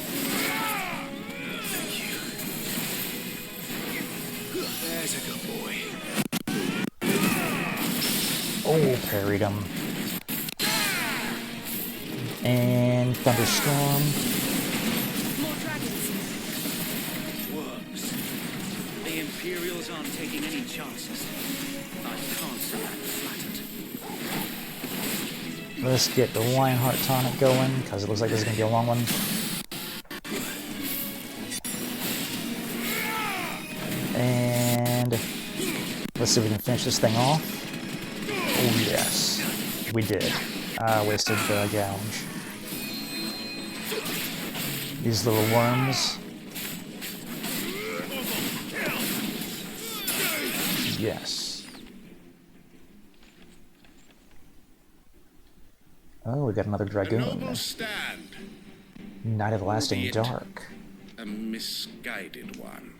There's a good boy. Oh, parried him. And thunderstorm. More dragons. Works. The Imperials aren't taking any chances. I can't say I'm flattered. Let's get the Lionheart tonic going, because it looks like this is going to be a long one. And let's see if we can finish this thing off. Oh yes, we did. I wasted the gouge. These little worms. Yes. Oh, we got another A dragoon. noble stand, Night of Lasting albeit Dark. a misguided one.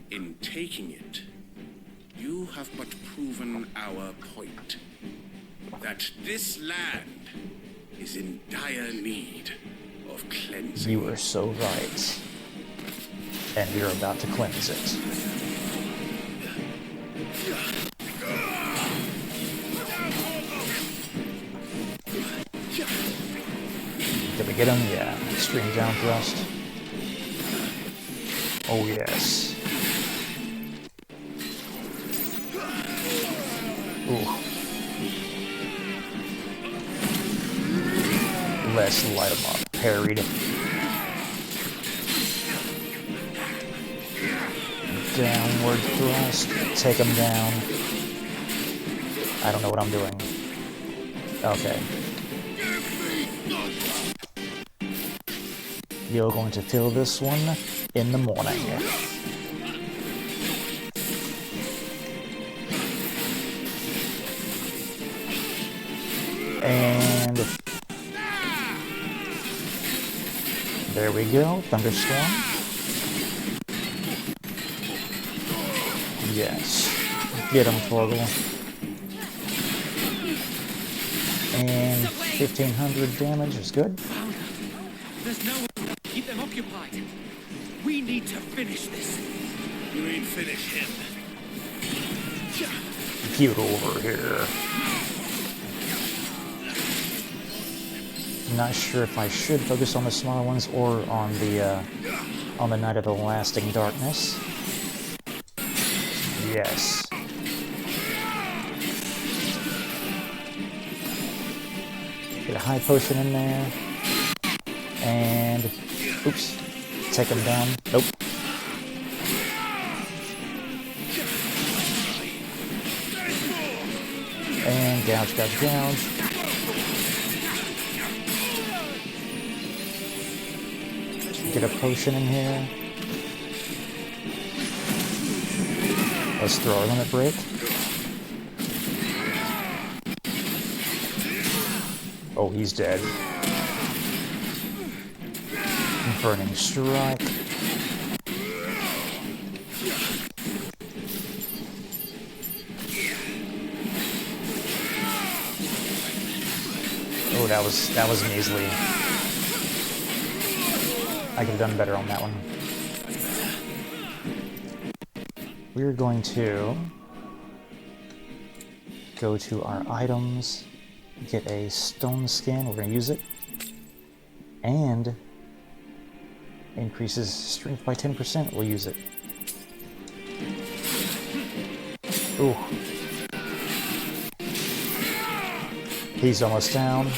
In taking it, you have but proven our point. That this land is in dire need of cleansing. You were so right. And we're about to cleanse it. to get him? Yeah. Extreme down thrust. Oh, yes. Ooh. Let's light him up. Parried. Downward thrust. Take him down. I don't know what I'm doing. Okay. You're going to feel this one in the morning. And there we go, thunderstorm. Yes, get him, Torgal. And 1500 damage is good. There's no one to keep them occupied. We need to finish this. You mean finish him? Get over here. Not sure if I should focus on the smaller ones or on the Night of the Lasting Darkness. Yes. Get a high potion in there. And oops. Take him down. Nope. And gouge, gouge, gouge. Get a potion in here. Let's throw a limit break. Oh, he's dead. Burning strike. Oh, that was measly. I could have done better on that one. We're going to go to our items, get a stone skin, we're going to use it, and increases strength by 10%, we'll use it. Ooh. He's almost down.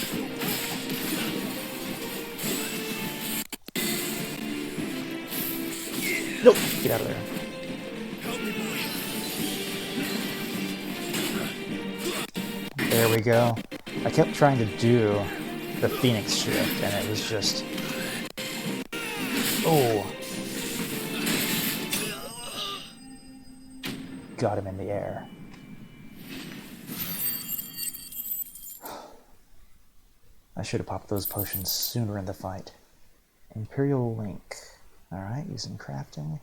Nope, get out of there. There we go. I kept trying to do the Phoenix shift, and it was just... Oh. Got him in the air. I should have popped those potions sooner in the fight. Imperial Link. Alright, using crafting.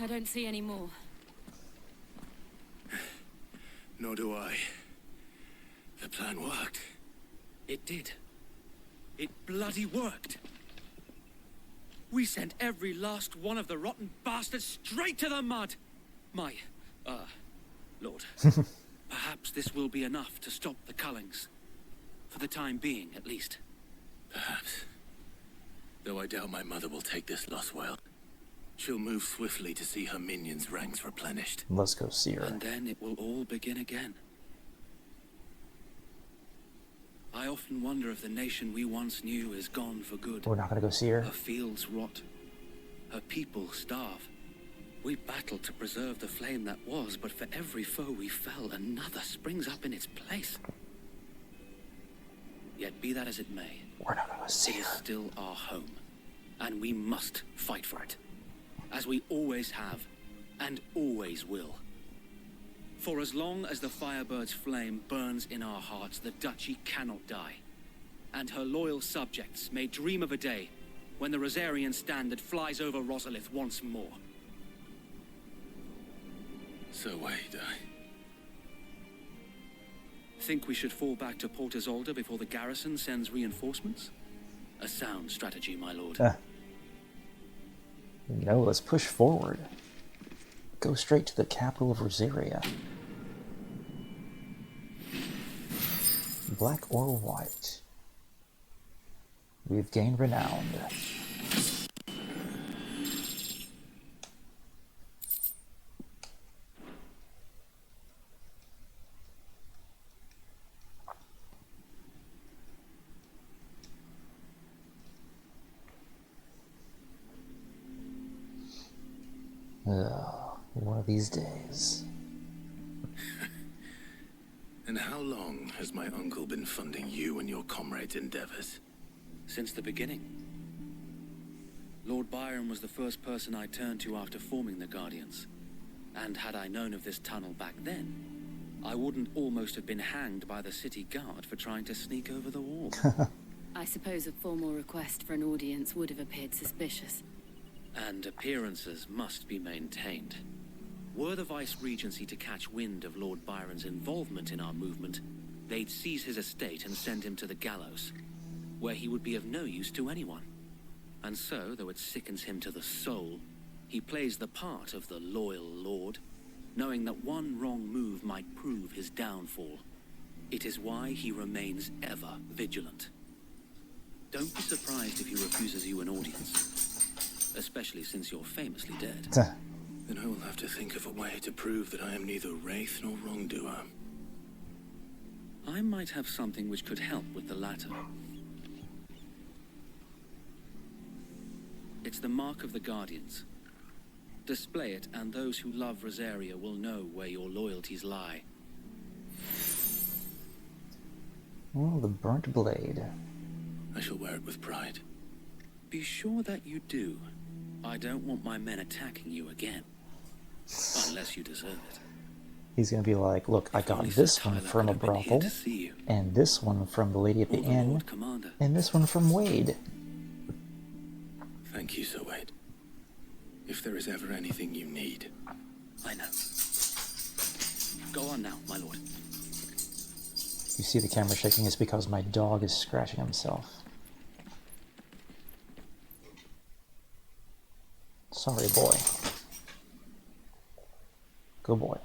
I don't see any more. Nor do I. The plan worked. It did. It bloody worked. We sent every last one of the rotten bastards straight to the mud. My, Lord. Perhaps this will be enough to stop the Cullings. For the time being, at least. Perhaps. Though I doubt my mother will take this loss well. She'll move swiftly to see her minions' ranks replenished. Let's go see her. And then it will all begin again. I often wonder if the nation we once knew is gone for good. We're not gonna go see her. Her fields rot. Her people starve. We battled to preserve the flame that was, but for every foe we fell, another springs up in its place. Yet be that as it may, we're not gonna see it is still our home, and we must fight for it, as we always have, and always will. For as long as the Firebird's flame burns in our hearts, the Duchy cannot die, and her loyal subjects may dream of a day when the Rosarian standard flies over Rosalith once more. So wait, Think we should fall back to Port Isolde before the garrison sends reinforcements? A sound strategy, my lord. No, let's push forward. Go straight to the capital of Rosaria. Black or white? We've gained renown. One of these days. And how long has my uncle been funding you and your comrades' endeavors? Since the beginning. Lord Byron was the first person I turned to after forming the Guardians. And had I known of this tunnel back then, I wouldn't almost have been hanged by the city guard for trying to sneak over the wall. I suppose a formal request for an audience would have appeared suspicious. And appearances must be maintained. Were the Vice-Regency to catch wind of Lord Byron's involvement in our movement, they'd seize his estate and send him to the gallows, where he would be of no use to anyone. And so, though it sickens him to the soul, he plays the part of the loyal lord, knowing that one wrong move might prove his downfall. It is why he remains ever vigilant. Don't be surprised if he refuses you an audience, especially since you're famously dead. Then I will have to think of a way to prove that I am neither wraith nor wrongdoer. I might have something which could help with the latter. It's the mark of the Guardians. Display it, and those who love Rosaria will know where your loyalties lie. Oh, the burnt blade. I shall wear it with pride. Be sure that you do. I don't want my men attacking you again. Unless you deserve it. He's gonna be like, look, I got this one from a brothel, and this one from the lady at the inn, and this one from Wade. Thank you, Sir Wade. If there is ever anything you need. I know. Go on now, my lord. You see the camera shaking, it's because my dog is scratching himself. Sorry, boy. Good boy.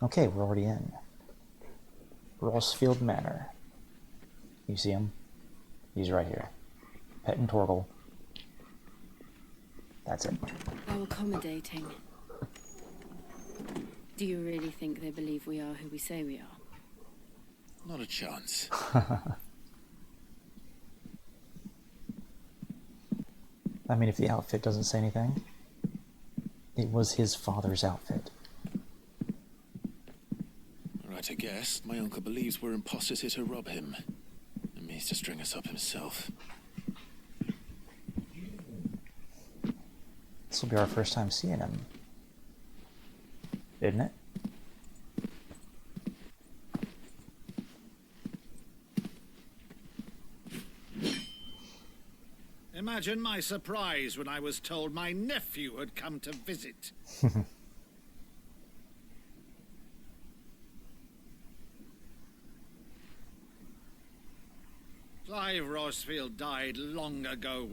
Okay, we're already in. Rossfield Manor. You see him? He's right here. Pet and Torgal. That's it. How accommodating. Do you really think they believe we are who we say we are? Not a chance. I mean, if the outfit doesn't say anything, it was his father's outfit. Right, I guess. My uncle believes we're imposters here to rob him. And means to string us up himself. This will be our first time seeing him. Isn't it? Imagine my surprise when I was told my nephew had come to visit. Clive Rossfield died long ago.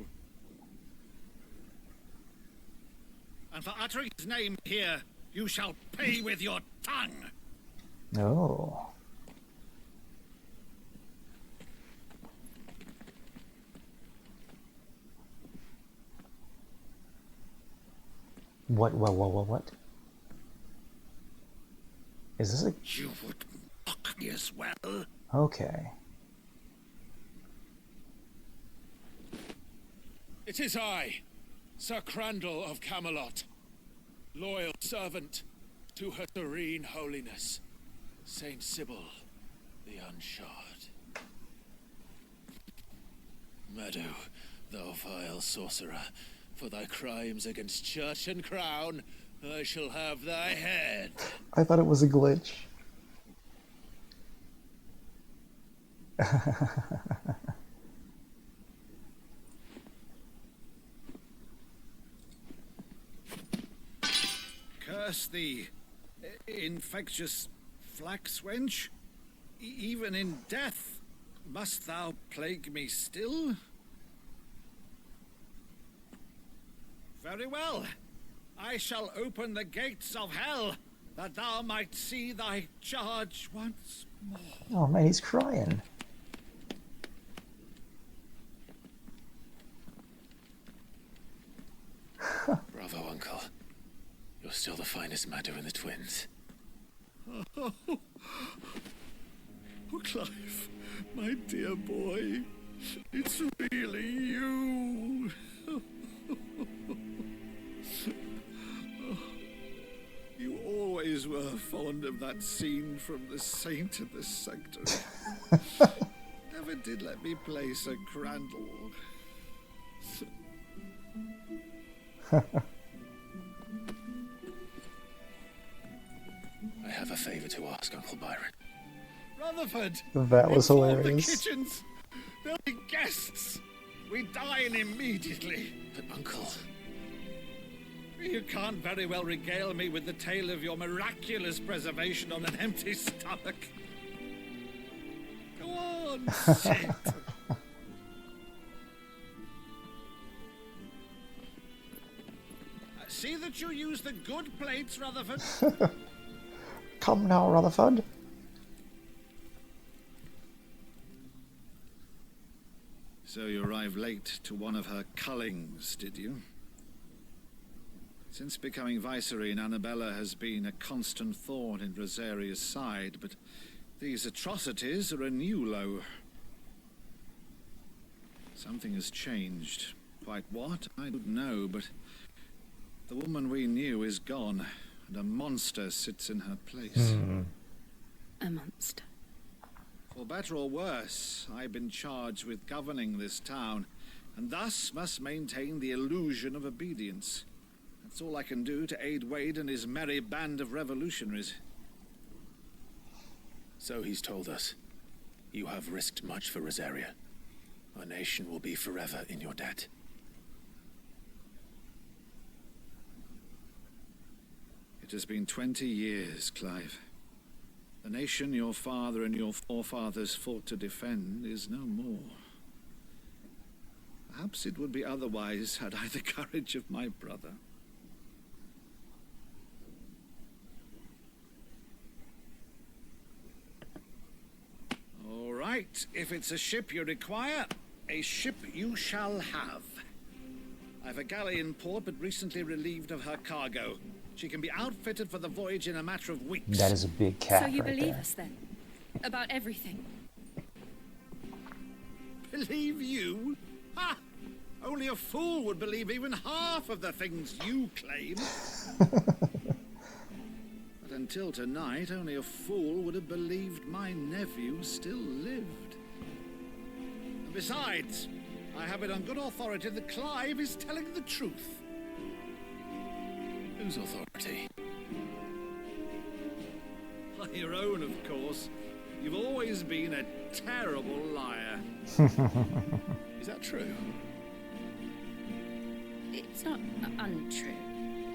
And for uttering his name here, you shall pay with your tongue. Oh. What? Is this a... You would mock me as well? Okay. It is I, Sir Crandall of Camelot, loyal servant to her serene holiness, Saint Sybil the Unshod. Meadow, thou vile sorcerer, for thy crimes against church and crown, I shall have thy head. I thought it was a glitch. Curse thee, infectious flax wench. Even in death, must thou plague me still? Very well. I shall open the gates of hell, that thou might see thy charge once more. Oh man, he's crying. Bravo, Uncle. You're still the finest Madu in the twins. Oh, Clive, my dear boy, it's really you. You always were fond of that scene from The Saint of the Sanctuary. Never did let me play Sir Crandall. I have a favor to ask, Uncle Byron. Rutherford! That was inform hilarious. The kitchens! There'll be guests! We dine immediately! But, Uncle... You can't very well regale me with the tale of your miraculous preservation on an empty stomach. Go on, sit. See that you use the good plates, Rutherford. Come now, Rutherford. So you arrived late to one of her cullings, did you? Since becoming Viceroy, Annabella has been a constant thorn in Rosaria's side, but these atrocities are a new low. Something has changed. Quite what? I don't know, but the woman we knew is gone, and a monster sits in her place. A monster. For better or worse, I've been charged with governing this town, and thus must maintain the illusion of obedience. That's all I can do to aid Wade and his merry band of revolutionaries. So he's told us. You have risked much for Rosaria. Our nation will be forever in your debt. It has been 20 years, Clive. The nation your father and your forefathers fought to defend is no more. Perhaps it would be otherwise had I the courage of my brother. All right, if it's a ship you require, a ship you shall have. I've a galley in port, but recently relieved of her cargo. She can be outfitted for the voyage in a matter of weeks. That is a big cat. So you right believe there. us then? About everything? Believe you? Ha! Only a fool would believe even half of the things you claim. But until tonight, only a fool would have believed my nephew still lived. And besides, I have it on good authority that Clive is telling the truth. Whose authority? Your own, of course. You've always been a terrible liar. Is that true? It's not untrue.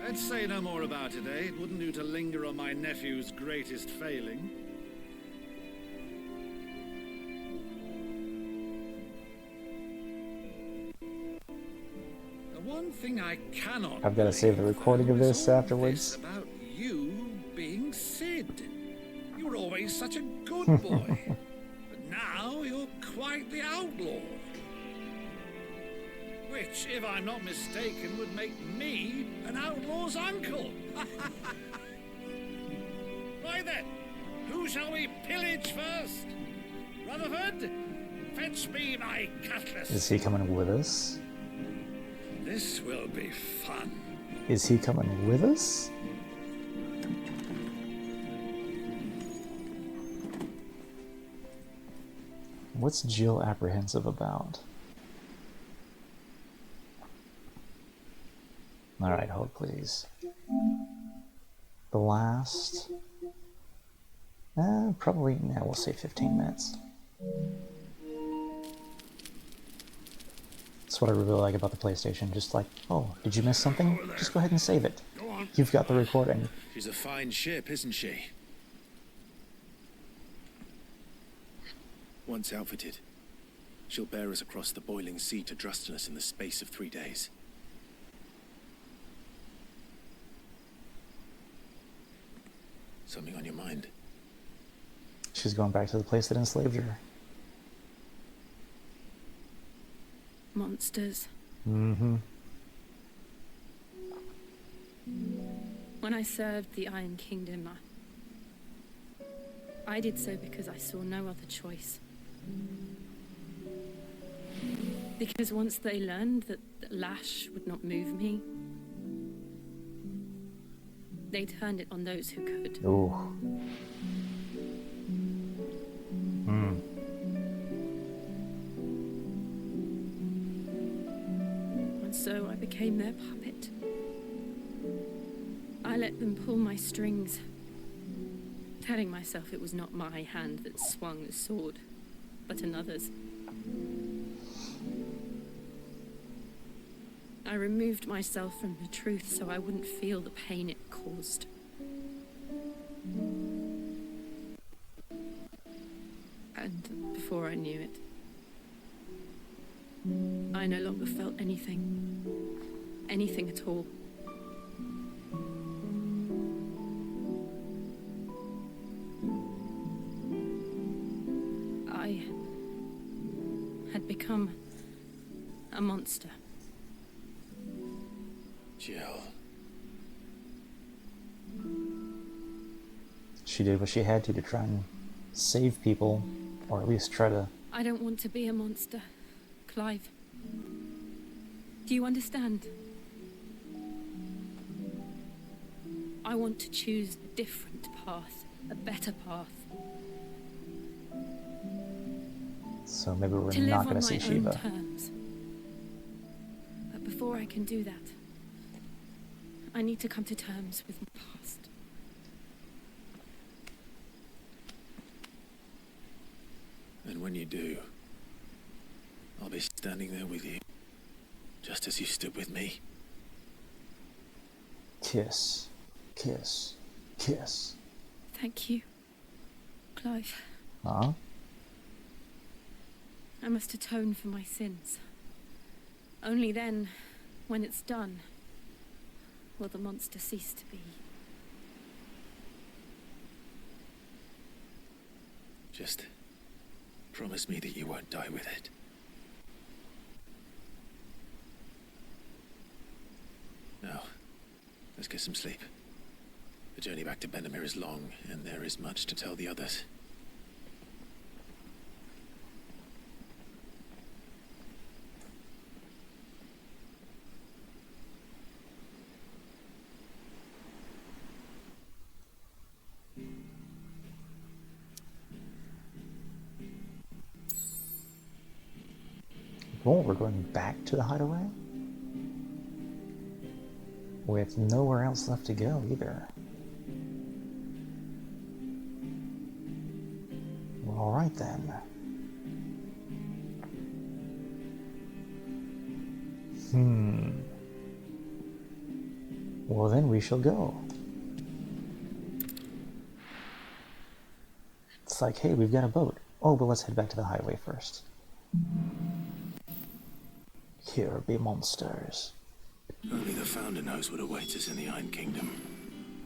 Let's say no more about it, eh? It wouldn't do to linger on my nephew's greatest failing. The one thing I cannot I've got to save the recording of this afterwards. about you being Sid. You were always such a good boy. But now you're quite the outlaw. Which, if I'm not mistaken, would make me an outlaw's uncle. Right then, who shall we pillage first? Rutherford, fetch me my cutlass. Is he coming with us? This will be fun. Is he coming with us? What's Jill apprehensive about? Alright, hold please. The last... probably, we'll say 15 minutes. That's what I really like about the PlayStation. Just like, oh, did you miss something? Just go ahead and save it. You've got the recording. She's a fine ship, isn't she? Once outfitted, she'll bear us across the boiling sea to Drustenus in the space of 3 days. Something on your mind? She's going back to the place that enslaved her. Monsters. Mm-hmm. When I served the Iron Kingdom, I did so because I saw no other choice. Because once they learned that lash would not move me, they turned it on those who could. Ooh. Hmm. And so I became their puppet. I let them pull my strings, telling myself it was not my hand that swung the sword, but another's. I removed myself from the truth so I wouldn't feel the pain it caused. And before I knew it, I no longer felt anything. Anything at all. I had become a monster. Jill. She did what she had to try and save people, or at least try to... I don't want to be a monster, Clive. Do you understand? I want to choose a different path, a better path. So maybe we're To not live going on to see my own Shiva. terms. But before I can do that, I need to come to terms with my past. And when you do, I'll be standing there with you, just as you stood with me. Kiss. Kiss. Kiss. Thank you, Clive. Huh? I must atone for my sins. Only then, when it's done, will the monster cease to be. Just promise me that you won't die with it. Now, let's get some sleep. The journey back to Benamir is long, and there is much to tell the others. Oh, we're going back to the hideaway? With nowhere else left to go, either. Well, alright then. Well, then we shall go. It's like, hey, we've got a boat. Oh, but let's head back to the highway first. Here be monsters. Only the Founder knows what awaits us in the Iron Kingdom.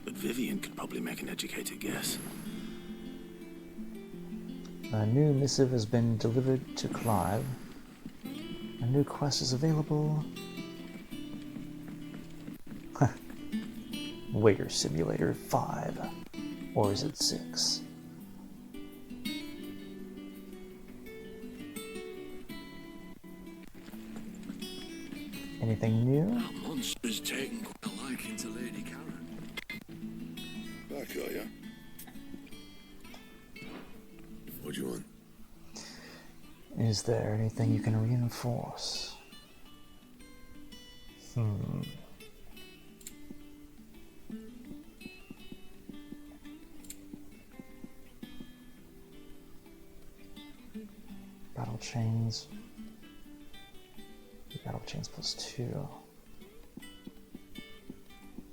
But Vivian could probably make an educated guess. A new missive has been delivered to Clive. A new quest is available. Waiter Simulator 5. Or is it 6? Anything new? That monster's taken quite a liking to Lady Karen. Back, are ya? What do you want? Is there anything you can reinforce? Battle chains. Battle chains +2.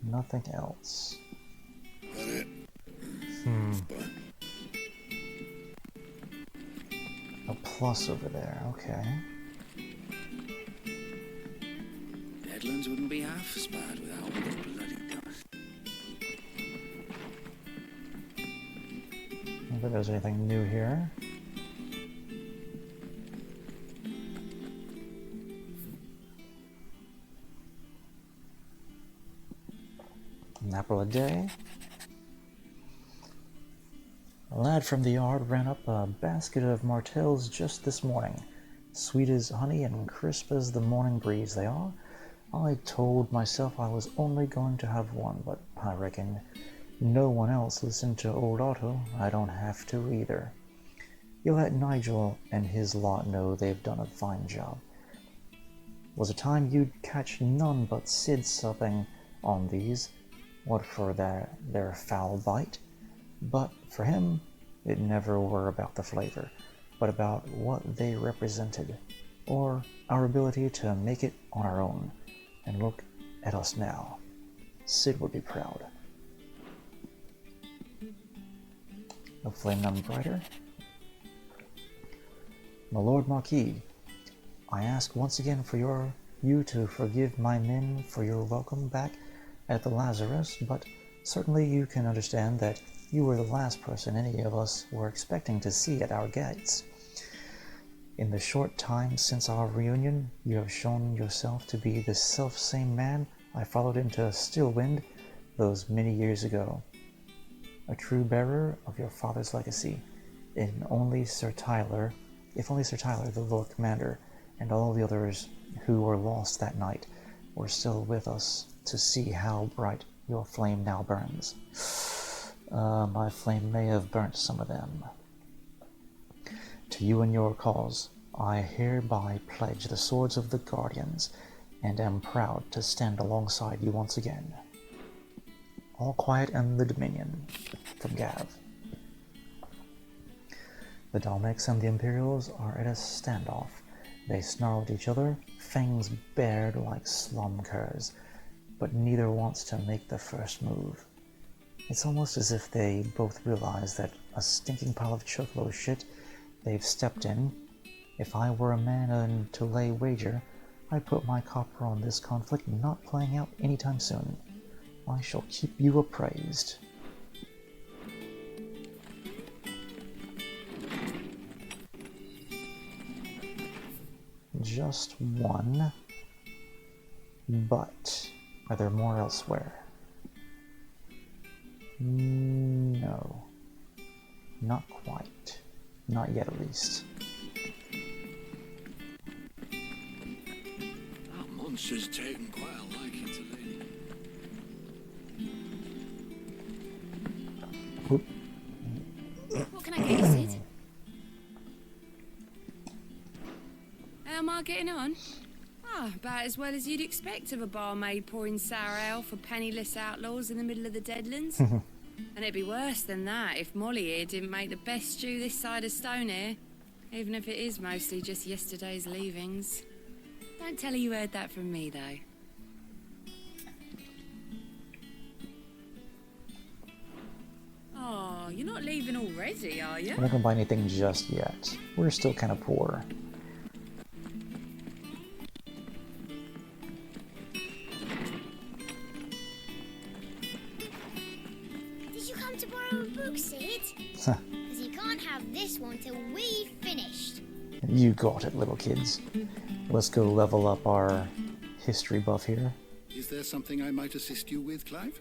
Nothing else. That it? Fine. A plus over there, okay. Deadlands wouldn't be half as bad without all the bloody dust. if there's anything new here. An apple a day. A lad from the yard ran up a basket of martels just this morning. Sweet as honey and crisp as the morning breeze they are. I told myself I was only going to have one, but I reckon no one else listened to old Otto. I don't have to either. You let Nigel and his lot know they've done a fine job. Was a time you'd catch none but Sid supping on these, what for their foul bite. But for him, it never were about the flavor, but about what they represented, or our ability to make it on our own. And look at us now. Sid would be proud. A flame none brighter. My Lord Marquis, I ask once again for you to forgive my men for your welcome back at the Lazarus, but certainly you can understand that you were the last person any of us were expecting to see at our gates. In the short time since our reunion, you have shown yourself to be the self-same man I followed into Stillwind those many years ago. A true bearer of your father's legacy, if only Sir Tyler, the Lord Commander, and all the others who were lost that night were still with us to see how bright your flame now burns. My flame may have burnt some of them. To you and your cause, I hereby pledge the swords of the Guardians, and am proud to stand alongside you once again. All quiet in the Dominion, from Gav. The Dalmecs and the Imperials are at a standoff. They snarl at each other, fangs bared like slum curs, but neither wants to make the first move. It's almost as if they both realize that a stinking pile of chocobo shit they've stepped in. If I were a man to lay wager, I'd put my copper on this conflict not playing out anytime soon. I shall keep you appraised. Just one, but are there more elsewhere? No, not quite. Not yet, at least. That monster's taken quite a liking to Lady. What can I get you, Sid? How am I getting on? Ah, about as well as you'd expect of a barmaid pouring sour ale for penniless outlaws in the middle of the Deadlands. And it'd be worse than that if Molly here didn't make the best stew this side of Stone here, even if it is mostly just yesterday's leavings. Don't tell her you heard that from me, though. Oh, you're not leaving already, are you? I'm not gonna buy anything just yet. We're still kind of poor. Did you come to borrow a book, Sid? Because you can't have this one till we've finished. You got it, little kids. Let's go level up our history buff here. Is there something I might assist you with, Clive?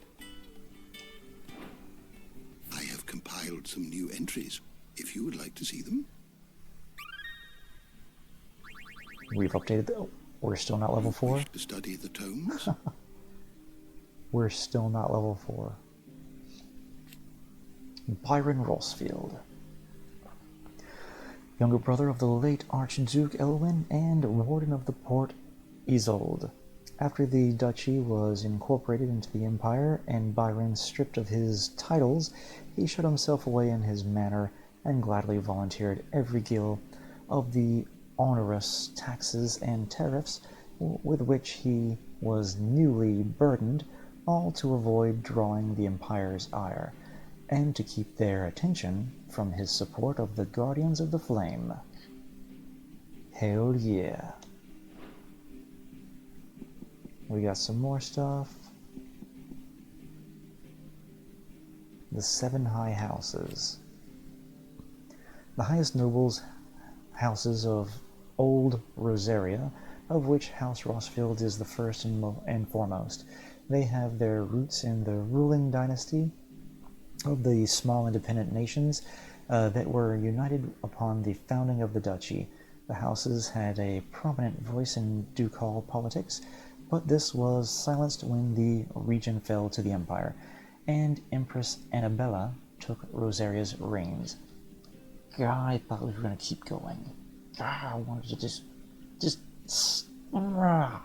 I have compiled some new entries, if you would like to see them. We've updated the... We're still not level 4? To study the tomes? We're still not level 4. Byron Rossfield. Younger brother of the late Archduke Elwin and warden of the Port Isolde. After the duchy was incorporated into the Empire and Byron stripped of his titles, he shut himself away in his manor and gladly volunteered every gil of the onerous taxes and tariffs with which he was newly burdened, all to avoid drawing the Empire's ire, and to keep their attention from his support of the Guardians of the Flame. Hell yeah. We got some more stuff. The 7 High Houses. the highest nobles houses of Old Rosaria, of which House Rossfield is the first and foremost. They have their roots in the ruling dynasty of the small independent nations that were united upon the founding of the duchy. The houses had a prominent voice in ducal politics, but this was silenced when the region fell to the empire, and Empress Annabella took Rosaria's reins. God, I thought we were going to keep going. God, I wanted to just... Alright.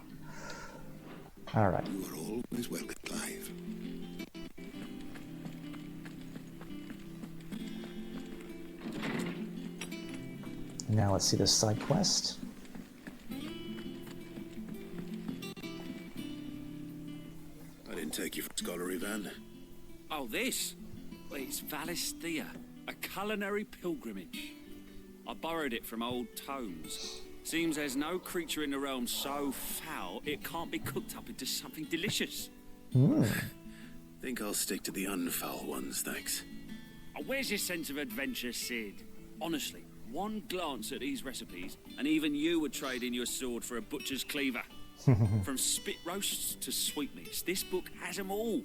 You are always welcome, Clive. Now let's see this side quest. I didn't take you for scholarly, Van. Oh, this? Well, it's Valisthea, a culinary pilgrimage. I borrowed it from old tomes. Seems there's no creature in the realm so foul it can't be cooked up into something delicious. Think I'll stick to the unfoul ones, thanks. Oh, where's your sense of adventure, Sid? Honestly, one glance at these recipes, and even you would trade in your sword for a butcher's cleaver. From spit roasts to sweetmeats, this book has them all.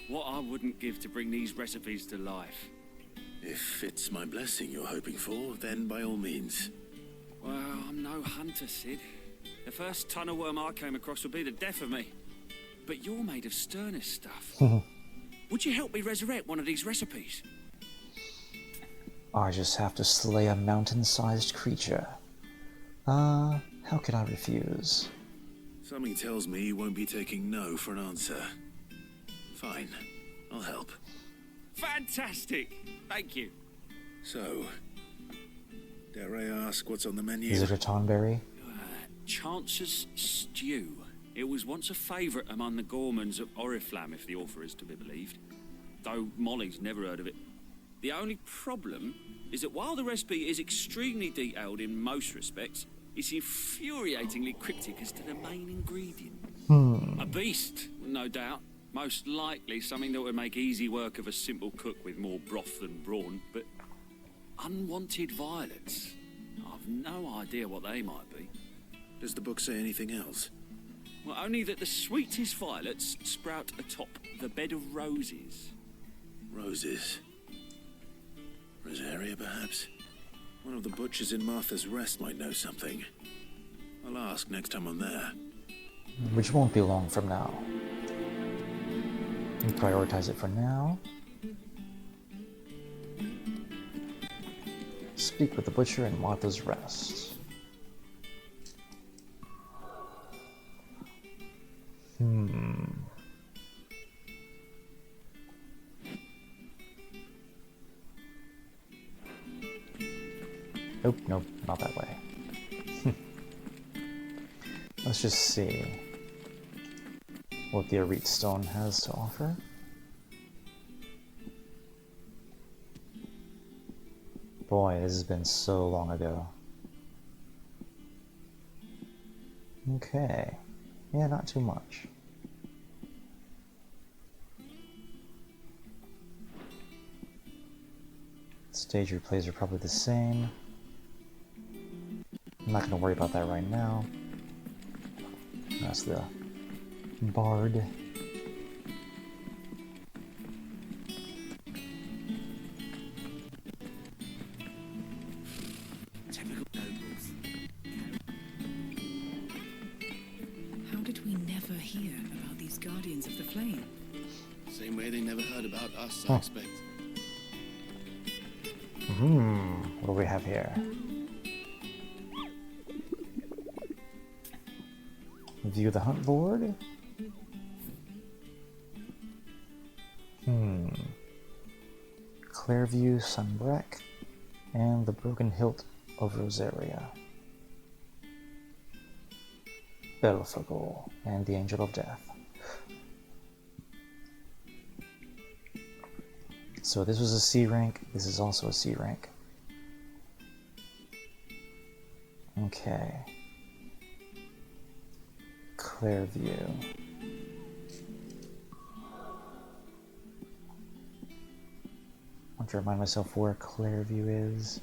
What I wouldn't give to bring these recipes to life. If it's my blessing you're hoping for, then by all means. Well, I'm no hunter, Sid. The first tunnel worm I came across would be the death of me. But you're made of sterner stuff. Would you help me resurrect one of these recipes? I just have to slay a mountain-sized creature. How could I refuse? Something tells me you won't be taking no for an answer. Fine, I'll help. Fantastic! Thank you. So, dare I ask what's on the menu? Is it a tonberry? Chance's Stew. It was once a favourite among the gourmands of Oriflamme, if the author is to be believed. Though Molly's never heard of it. The only problem is that while the recipe is extremely detailed in most respects, it's infuriatingly cryptic as to the main ingredient. A beast, no doubt. Most likely something that would make easy work of a simple cook with more broth than brawn, but unwanted violets. I've no idea what they might be. Does the book say anything else? Well, only that the sweetest violets sprout atop the bed of roses. Roses? Rosaria, perhaps? One of the butchers in Martha's Rest might know something. I'll ask next time I'm there. Which won't be long from now. And prioritize it for now. Speak with the butcher in Martha's Rest. Nope, not that way. Let's just see what the Arete Stone has to offer. Boy, this has been so long ago. Okay. Yeah, not too much. Stage replays are probably the same. I'm not going to worry about that right now. That's the Bard. Typical nobles. How did we never hear about these Guardians of the Flame? Same way they never heard about us, I expect. What do we have here? View the hunt board. Clairview, Sunbreck, and the Broken Hilt of Rosaria. Belphegor and the Angel of Death. So this was a C rank, this is also a C rank. Okay. Clairview. have to remind myself where Clairview is.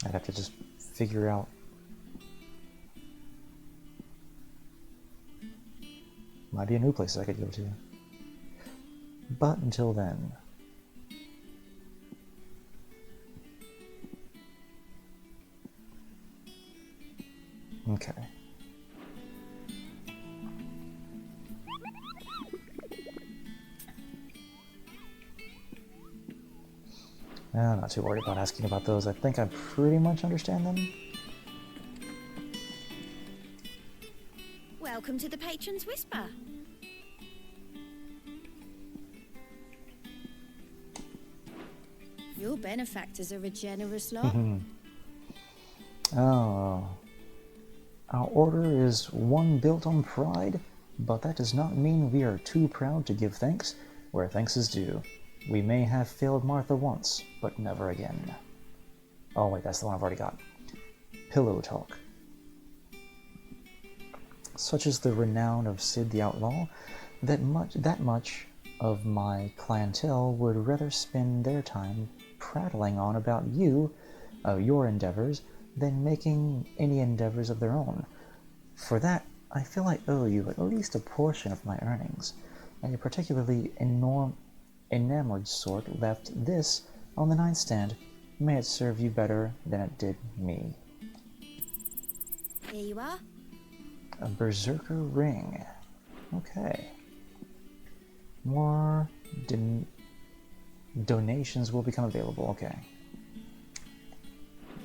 I'd have to just figure out. Might be a new place I could go to. But until then. Okay. I'm not too worried about asking about those. I think I pretty much understand them. Welcome to the Patron's Whisper. Your benefactors are a generous lot. Oh. Our order is one built on pride, but that does not mean we are too proud to give thanks where thanks is due. We may have failed Martha once, but never again. Oh wait, that's the one I've already got. Pillow Talk. Such is the renown of Sid the Outlaw, that much of my clientele would rather spend their time prattling on about you, your endeavors, than making any endeavors of their own. For that, I feel I owe you at least a portion of my earnings, and a particularly enamored sort left this on the nightstand. May it serve you better than it did me. Here you are. A Berserker ring. Okay. More donations will become available. Okay.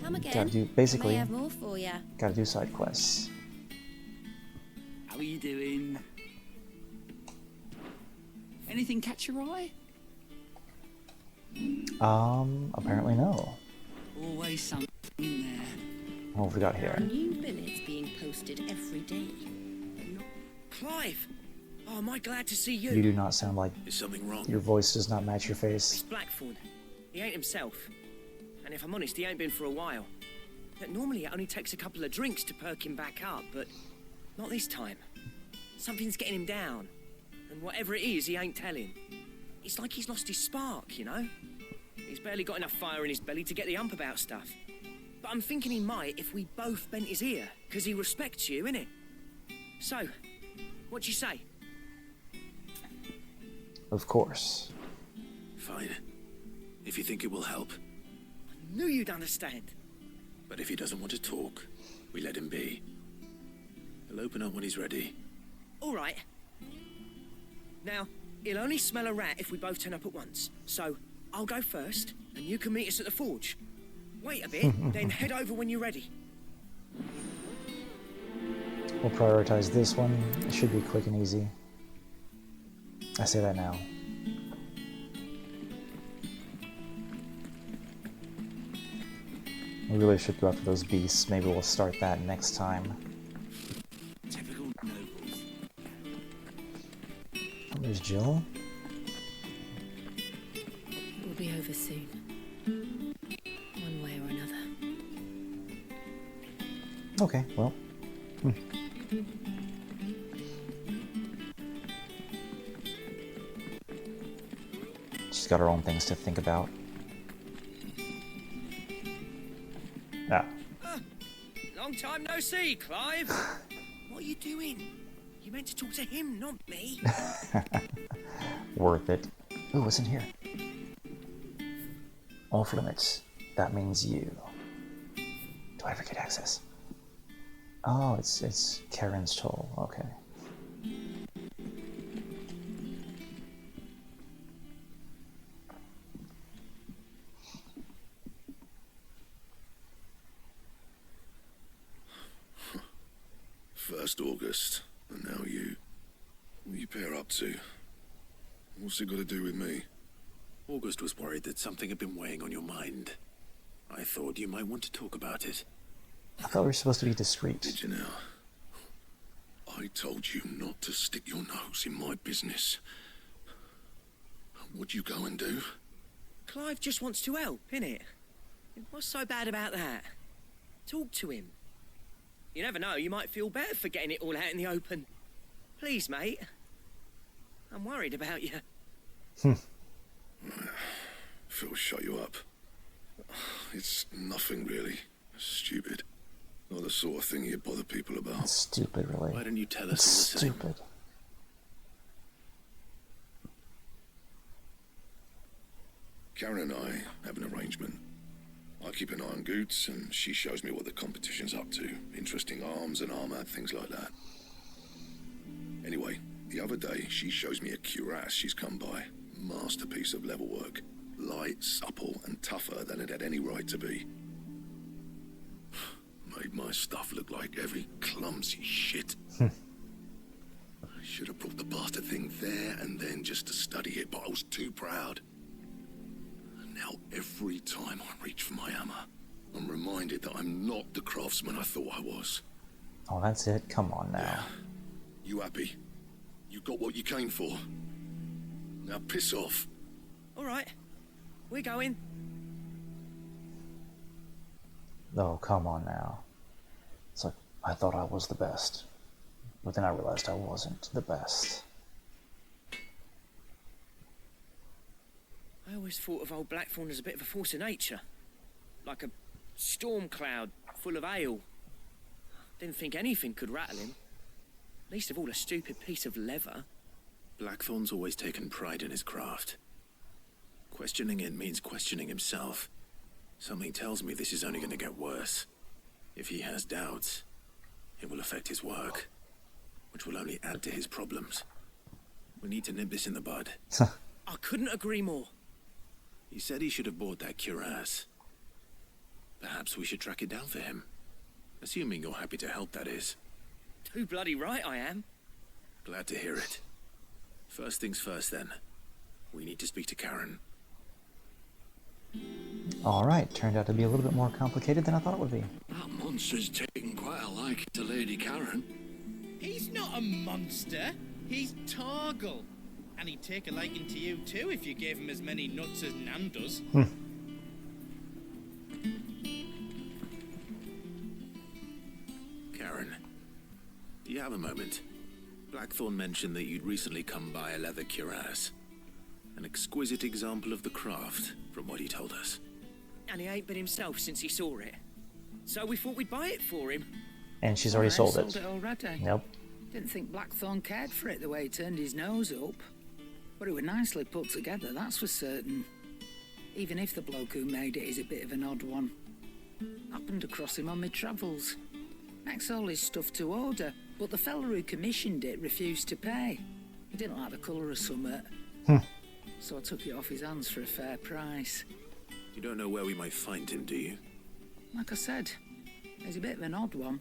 Come again. Gotta do, basically, I may have more for ya. Gotta do side quests. How are you doing? Anything catch your eye? Apparently no. Always something in there. What have we got here? New billets being posted every day. Clive! Oh, am I glad to see you? You do not sound like... Is something wrong? Your voice does not match your face. It's Blackthorn. He ain't himself. And if I'm honest, he ain't been for a while. But normally it only takes a couple of drinks to perk him back up, but not this time. Something's getting him down. And whatever it is, he ain't telling. It's like he's lost his spark, you know? He's barely got enough fire in his belly to get the ump about stuff. But I'm thinking he might if we both bent his ear, because he respects you, innit? So, what do you say? Of course. Fine. If you think it will help. I knew you'd understand. But if he doesn't want to talk, we let him be. He'll open up when he's ready. All right. Now, he'll only smell a rat if we both turn up at once. So, I'll go first, and you can meet us at the forge. Wait a bit, then head over when you're ready. We'll prioritize this one. It should be quick and easy. I say that now. We really should go after those beasts. Maybe we'll start that next time. Typical nobles. Oh, there's Jill. It will be over soon. One way or another. Okay, well. She's got her own things to think about. Ah. Long time no see, Clive. What are you doing? You meant to talk to him, not me. Worth it. Ooh, what's in here? Off limits. That means you. Do I ever get access? Oh, it's Karen's toll. Okay. First August, and now you. What are you pair up to? What's it got to do with me? August was worried that something had been weighing on your mind. I thought you might want to talk about it. I thought we were supposed to be discreet. Did you now? I told you not to stick your nose in my business. What'd you go and do? Clive just wants to help, innit? What's so bad about that? Talk to him. You never know, you might feel better for getting it all out in the open. Please, mate. I'm worried about you. Phil shut you up. It's nothing really. Stupid. Not the sort of thing you bother people about. It's stupid, really. Why didn't you tell us It's all the same? stupid. Karen and I have an arrangement. I keep an eye on Goots, and she shows me what the competition's up to. Interesting arms and armor, things like that. Anyway, the other day, she shows me a cuirass she's come by. Masterpiece of level work. Light, supple, and tougher than it had any right to be. Made my stuff look like every clumsy shit. I should have brought the bastard thing there and then just to study it, but I was too proud. And now every time I reach for my hammer, I'm reminded that I'm not the craftsman I thought I was. Oh, that's it? Come on now. Yeah. You happy? You got what you came for. Now piss off. All right, we're going. Oh, come on now. It's like, I thought I was the best. But then I realized I wasn't the best. I always thought of old Blackthorn as a bit of a force of nature. Like a storm cloud full of ale. Didn't think anything could rattle him. Least of all a stupid piece of leather. Blackthorn's always taken pride in his craft. Questioning it means questioning himself. Something tells me this is only going to get worse. If he has doubts, it will affect his work, which will only add to his problems. We need to nip this in the bud. I couldn't agree more. He said he should have bought that cuirass. Perhaps we should track it down for him. Assuming you're happy to help, that is. Too bloody right I am. Glad to hear it. First things first, then. We need to speak to Karen. Alright, turned out to be a little bit more complicated than I thought it would be. That monster's taken quite a liking to Lady Karen. He's not a monster. He's Torgal. And he'd take a liking to you too if you gave him as many nuts as Nan does. Karen, do you have a moment? Blackthorn mentioned that you'd recently come by a leather cuirass. An exquisite example of the craft, from what he told us. And he ain't been himself since he saw it. So we thought we'd buy it for him. And she's already sold it. Sold it already. Nope. Didn't think Blackthorn cared for it the way he turned his nose up. But it was nicely put together, that's for certain. Even if the bloke who made it is a bit of an odd one. Happened across him on my travels. Makes all his stuff to order, but the fella who commissioned it refused to pay. He didn't like the colour of summit. So I took it off his hands for a fair price. You don't know where we might find him, do you? Like I said, he's a bit of an odd one.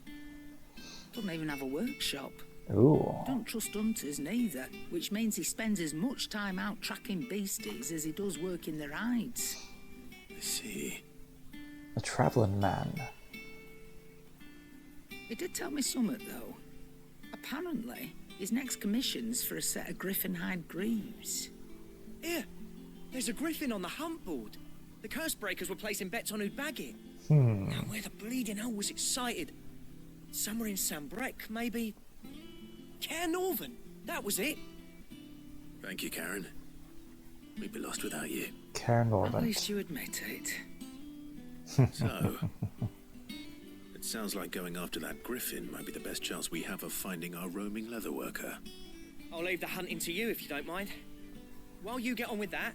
Doesn't even have a workshop. Ooh. Don't trust hunters neither, which means he spends as much time out tracking beasties as he does working their hides. I see. A travelling man. He did tell me something, though. Apparently, his next commission's for a set of griffin hide greaves. Here, there's a griffin on the hunt board. The curse breakers were placing bets on who'd bag it. Now where the bleeding hell was excited? Somewhere in Sambrec, maybe? Care Northern, that was it. Thank you, Karen. We'd be lost without you. Karen Northern. At least you admit it. So, it sounds like going after that griffin might be the best chance we have of finding our roaming leatherworker. I'll leave the hunting to you if you don't mind. While you get on with that,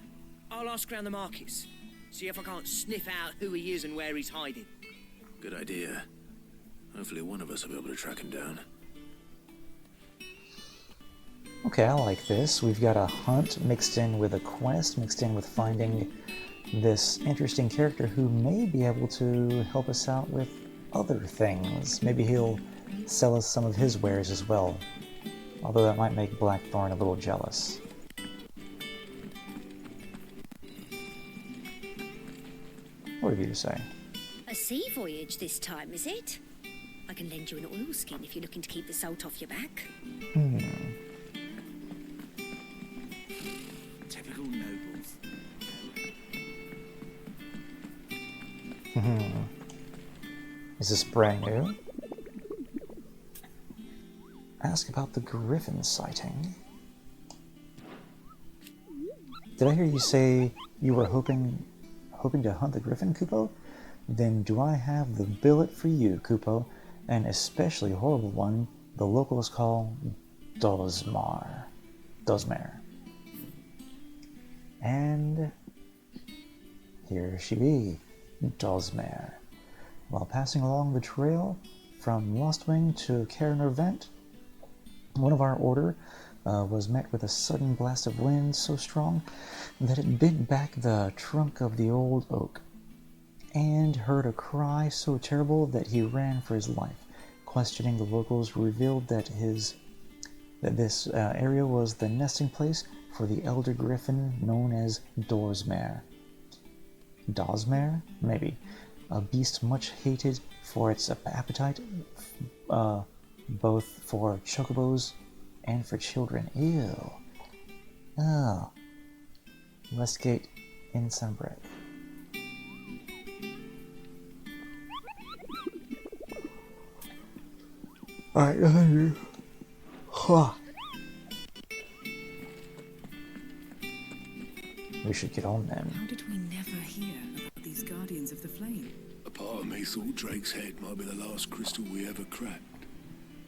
I'll ask around the markets. See if I can't sniff out who he is and where he's hiding. Good idea. Hopefully one of us will be able to track him down. Okay, I like this. We've got a hunt mixed in with a quest, mixed in with finding this interesting character who may be able to help us out with other things. Maybe he'll sell us some of his wares as well. Although that might make Blackthorn a little jealous. What have you to say? A sea voyage this time, is it? I can lend you an oilskin if you're looking to keep the salt off your back. Typical nobles. Is this brand new? Ask about the Griffin sighting. Did I hear you say you were hoping to hunt the griffin, Kupo? Then do I have the billet for you, Kupo, an especially horrible one the locals call Dosmar. And here she be, Dosmar. While passing along the trail from Lostwing to Cairn-Vent, one of our order was met with a sudden blast of wind so strong that it bent back the trunk of the old oak, and heard a cry so terrible that he ran for his life. Questioning the locals revealed that this area was the nesting place for the elder griffin known as Dosmar. Dosmar? Maybe. A beast much hated for its appetite, both for chocobos and for children. Ew. Oh. Westgate in Sunbreak. Alright, we should get on then. How did we never hear about these Guardians of the Flame? A part of me thought Drake's head might be the last crystal we ever cracked,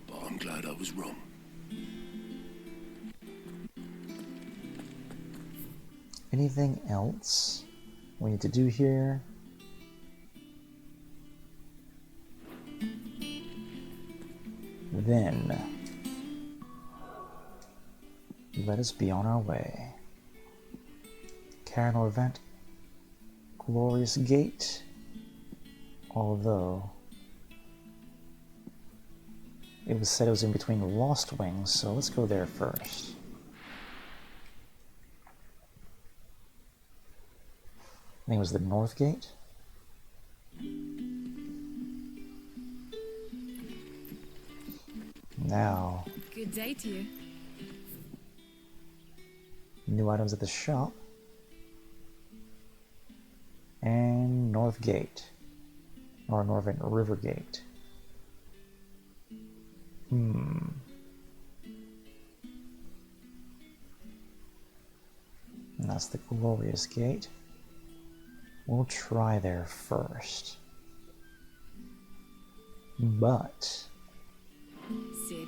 but I'm glad I was wrong. Anything else we need to do here? Then let us be on our way. Cairn-Vent, Glorious Gate, although it was said it was in between Lost Wings, so let's go there first. I think it was the North Gate. Now, Good day to you. new items at the shop. And North Gate. Or Northern River Gate. And that's the Glorious Gate. We'll try there first. But Sid.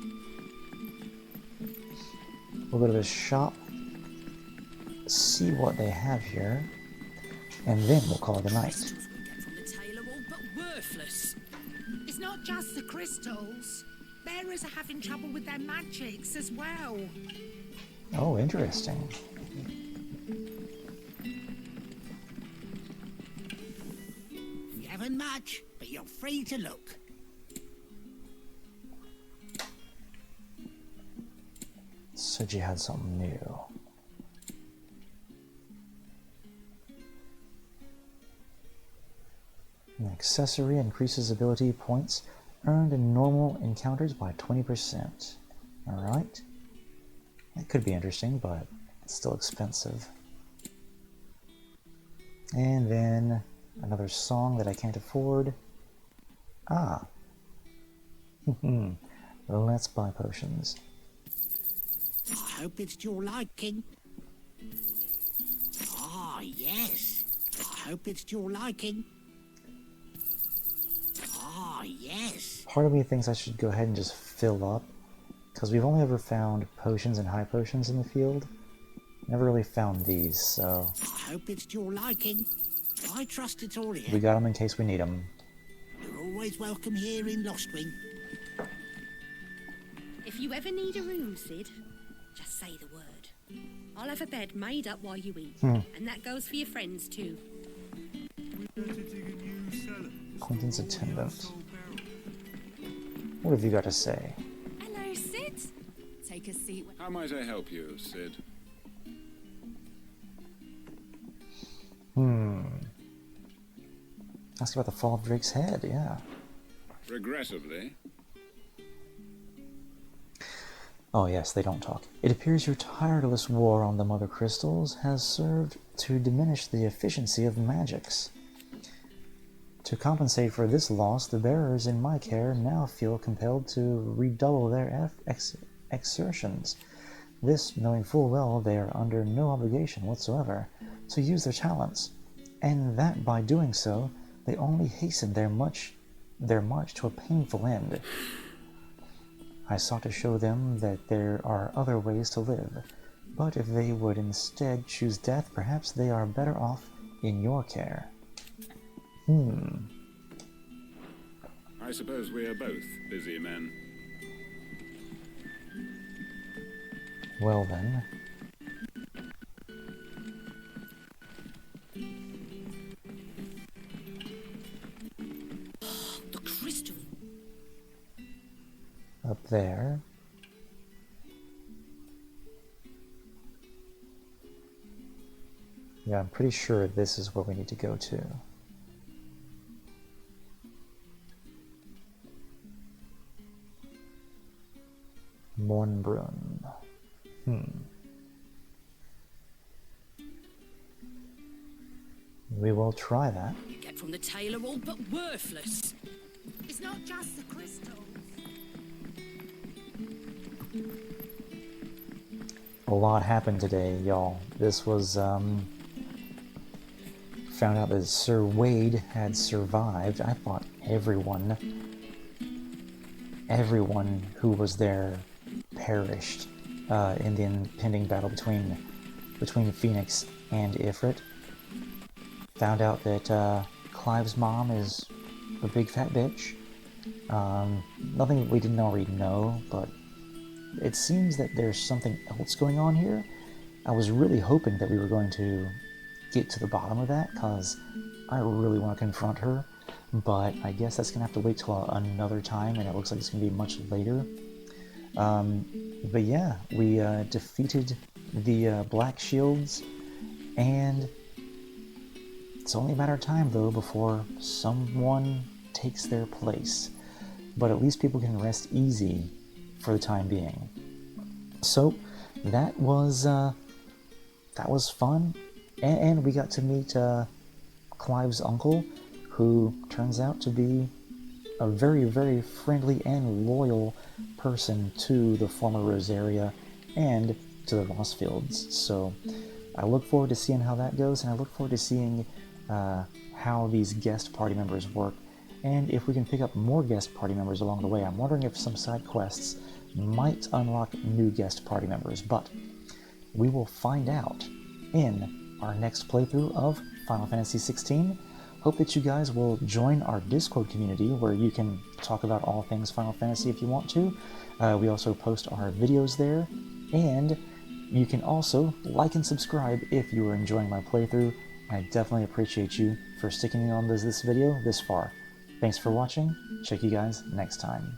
we'll go to the shop, see what they have here, and then we'll call it a night. From the tailor all but worthless. It's not just the crystals. Bearers are having trouble with their magics as well. Oh, interesting. You haven't much, but you're free to look. Said you had something new. An accessory increases ability points earned in normal encounters by 20%. Alright. That could be interesting, but it's still expensive. And then another song that I can't afford. Ah. Let's buy potions. I hope it's to your liking. Ah, yes. I hope it's to your liking. Ah, yes. Part of me thinks I should go ahead and just fill up, because we've only ever found potions and high potions in the field. Never really found these, so I hope it's to your liking. I trust it's all here. we got them in case we need them. You're always welcome here in Lostwing. If you ever need a room, Sid, just say the word. I'll have a bed made up while you eat. And that goes for your friends too. Clinton's attendant. What have you got to say? Hello, Sid. Take a seat. How might I help you, Sid? Ask about the fall of Drake's head, yeah. Regrettably. Oh yes, they don't talk. It appears your tireless war on the Mother Crystals has served to diminish the efficiency of magics. To compensate for this loss, the bearers in my care now feel compelled to redouble their exertions. This knowing full well they are under no obligation whatsoever to use their talents, and that by doing so they only hasten their march to a painful end. I sought to show them that there are other ways to live, but if they would instead choose death, perhaps they are better off in your care. I suppose we are both busy men. Well then. The crystal. Up there. Yeah, I'm pretty sure this is where we need to go to. Mornbrunn. We will try that. You get from the tailor all but worthless. It's not just the crystals. A lot happened today, y'all. This was, found out that Sir Wade had survived. I thought everyone who was there perished in the impending battle between Phoenix and Ifrit. Found out that Clive's mom is a big fat bitch. Nothing we didn't already know, but it seems that there's something else going on here. I was really hoping that we were going to get to the bottom of that, because I really want to confront her, but I guess that's going to have to wait till another time, and it looks like it's going to be much later. But yeah, we defeated the Black Shields, and it's only a matter of time, though, before someone takes their place. But at least people can rest easy for the time being. So that was fun, and we got to meet Clive's uncle, who turns out to be a very, very friendly and loyal person to the former Rosaria and to the Rossfields. So I look forward to seeing how that goes, and I look forward to seeing how these guest party members work, and if we can pick up more guest party members along the way. I'm wondering if some side quests might unlock new guest party members, but we will find out in our next playthrough of Final Fantasy XVI. Hope that you guys will join our Discord community, where you can talk about all things Final Fantasy if you want to. We also post our videos there, and you can also like and subscribe if you are enjoying my playthrough. I definitely appreciate you for sticking on this video this far. Thanks for watching. Check you guys next time.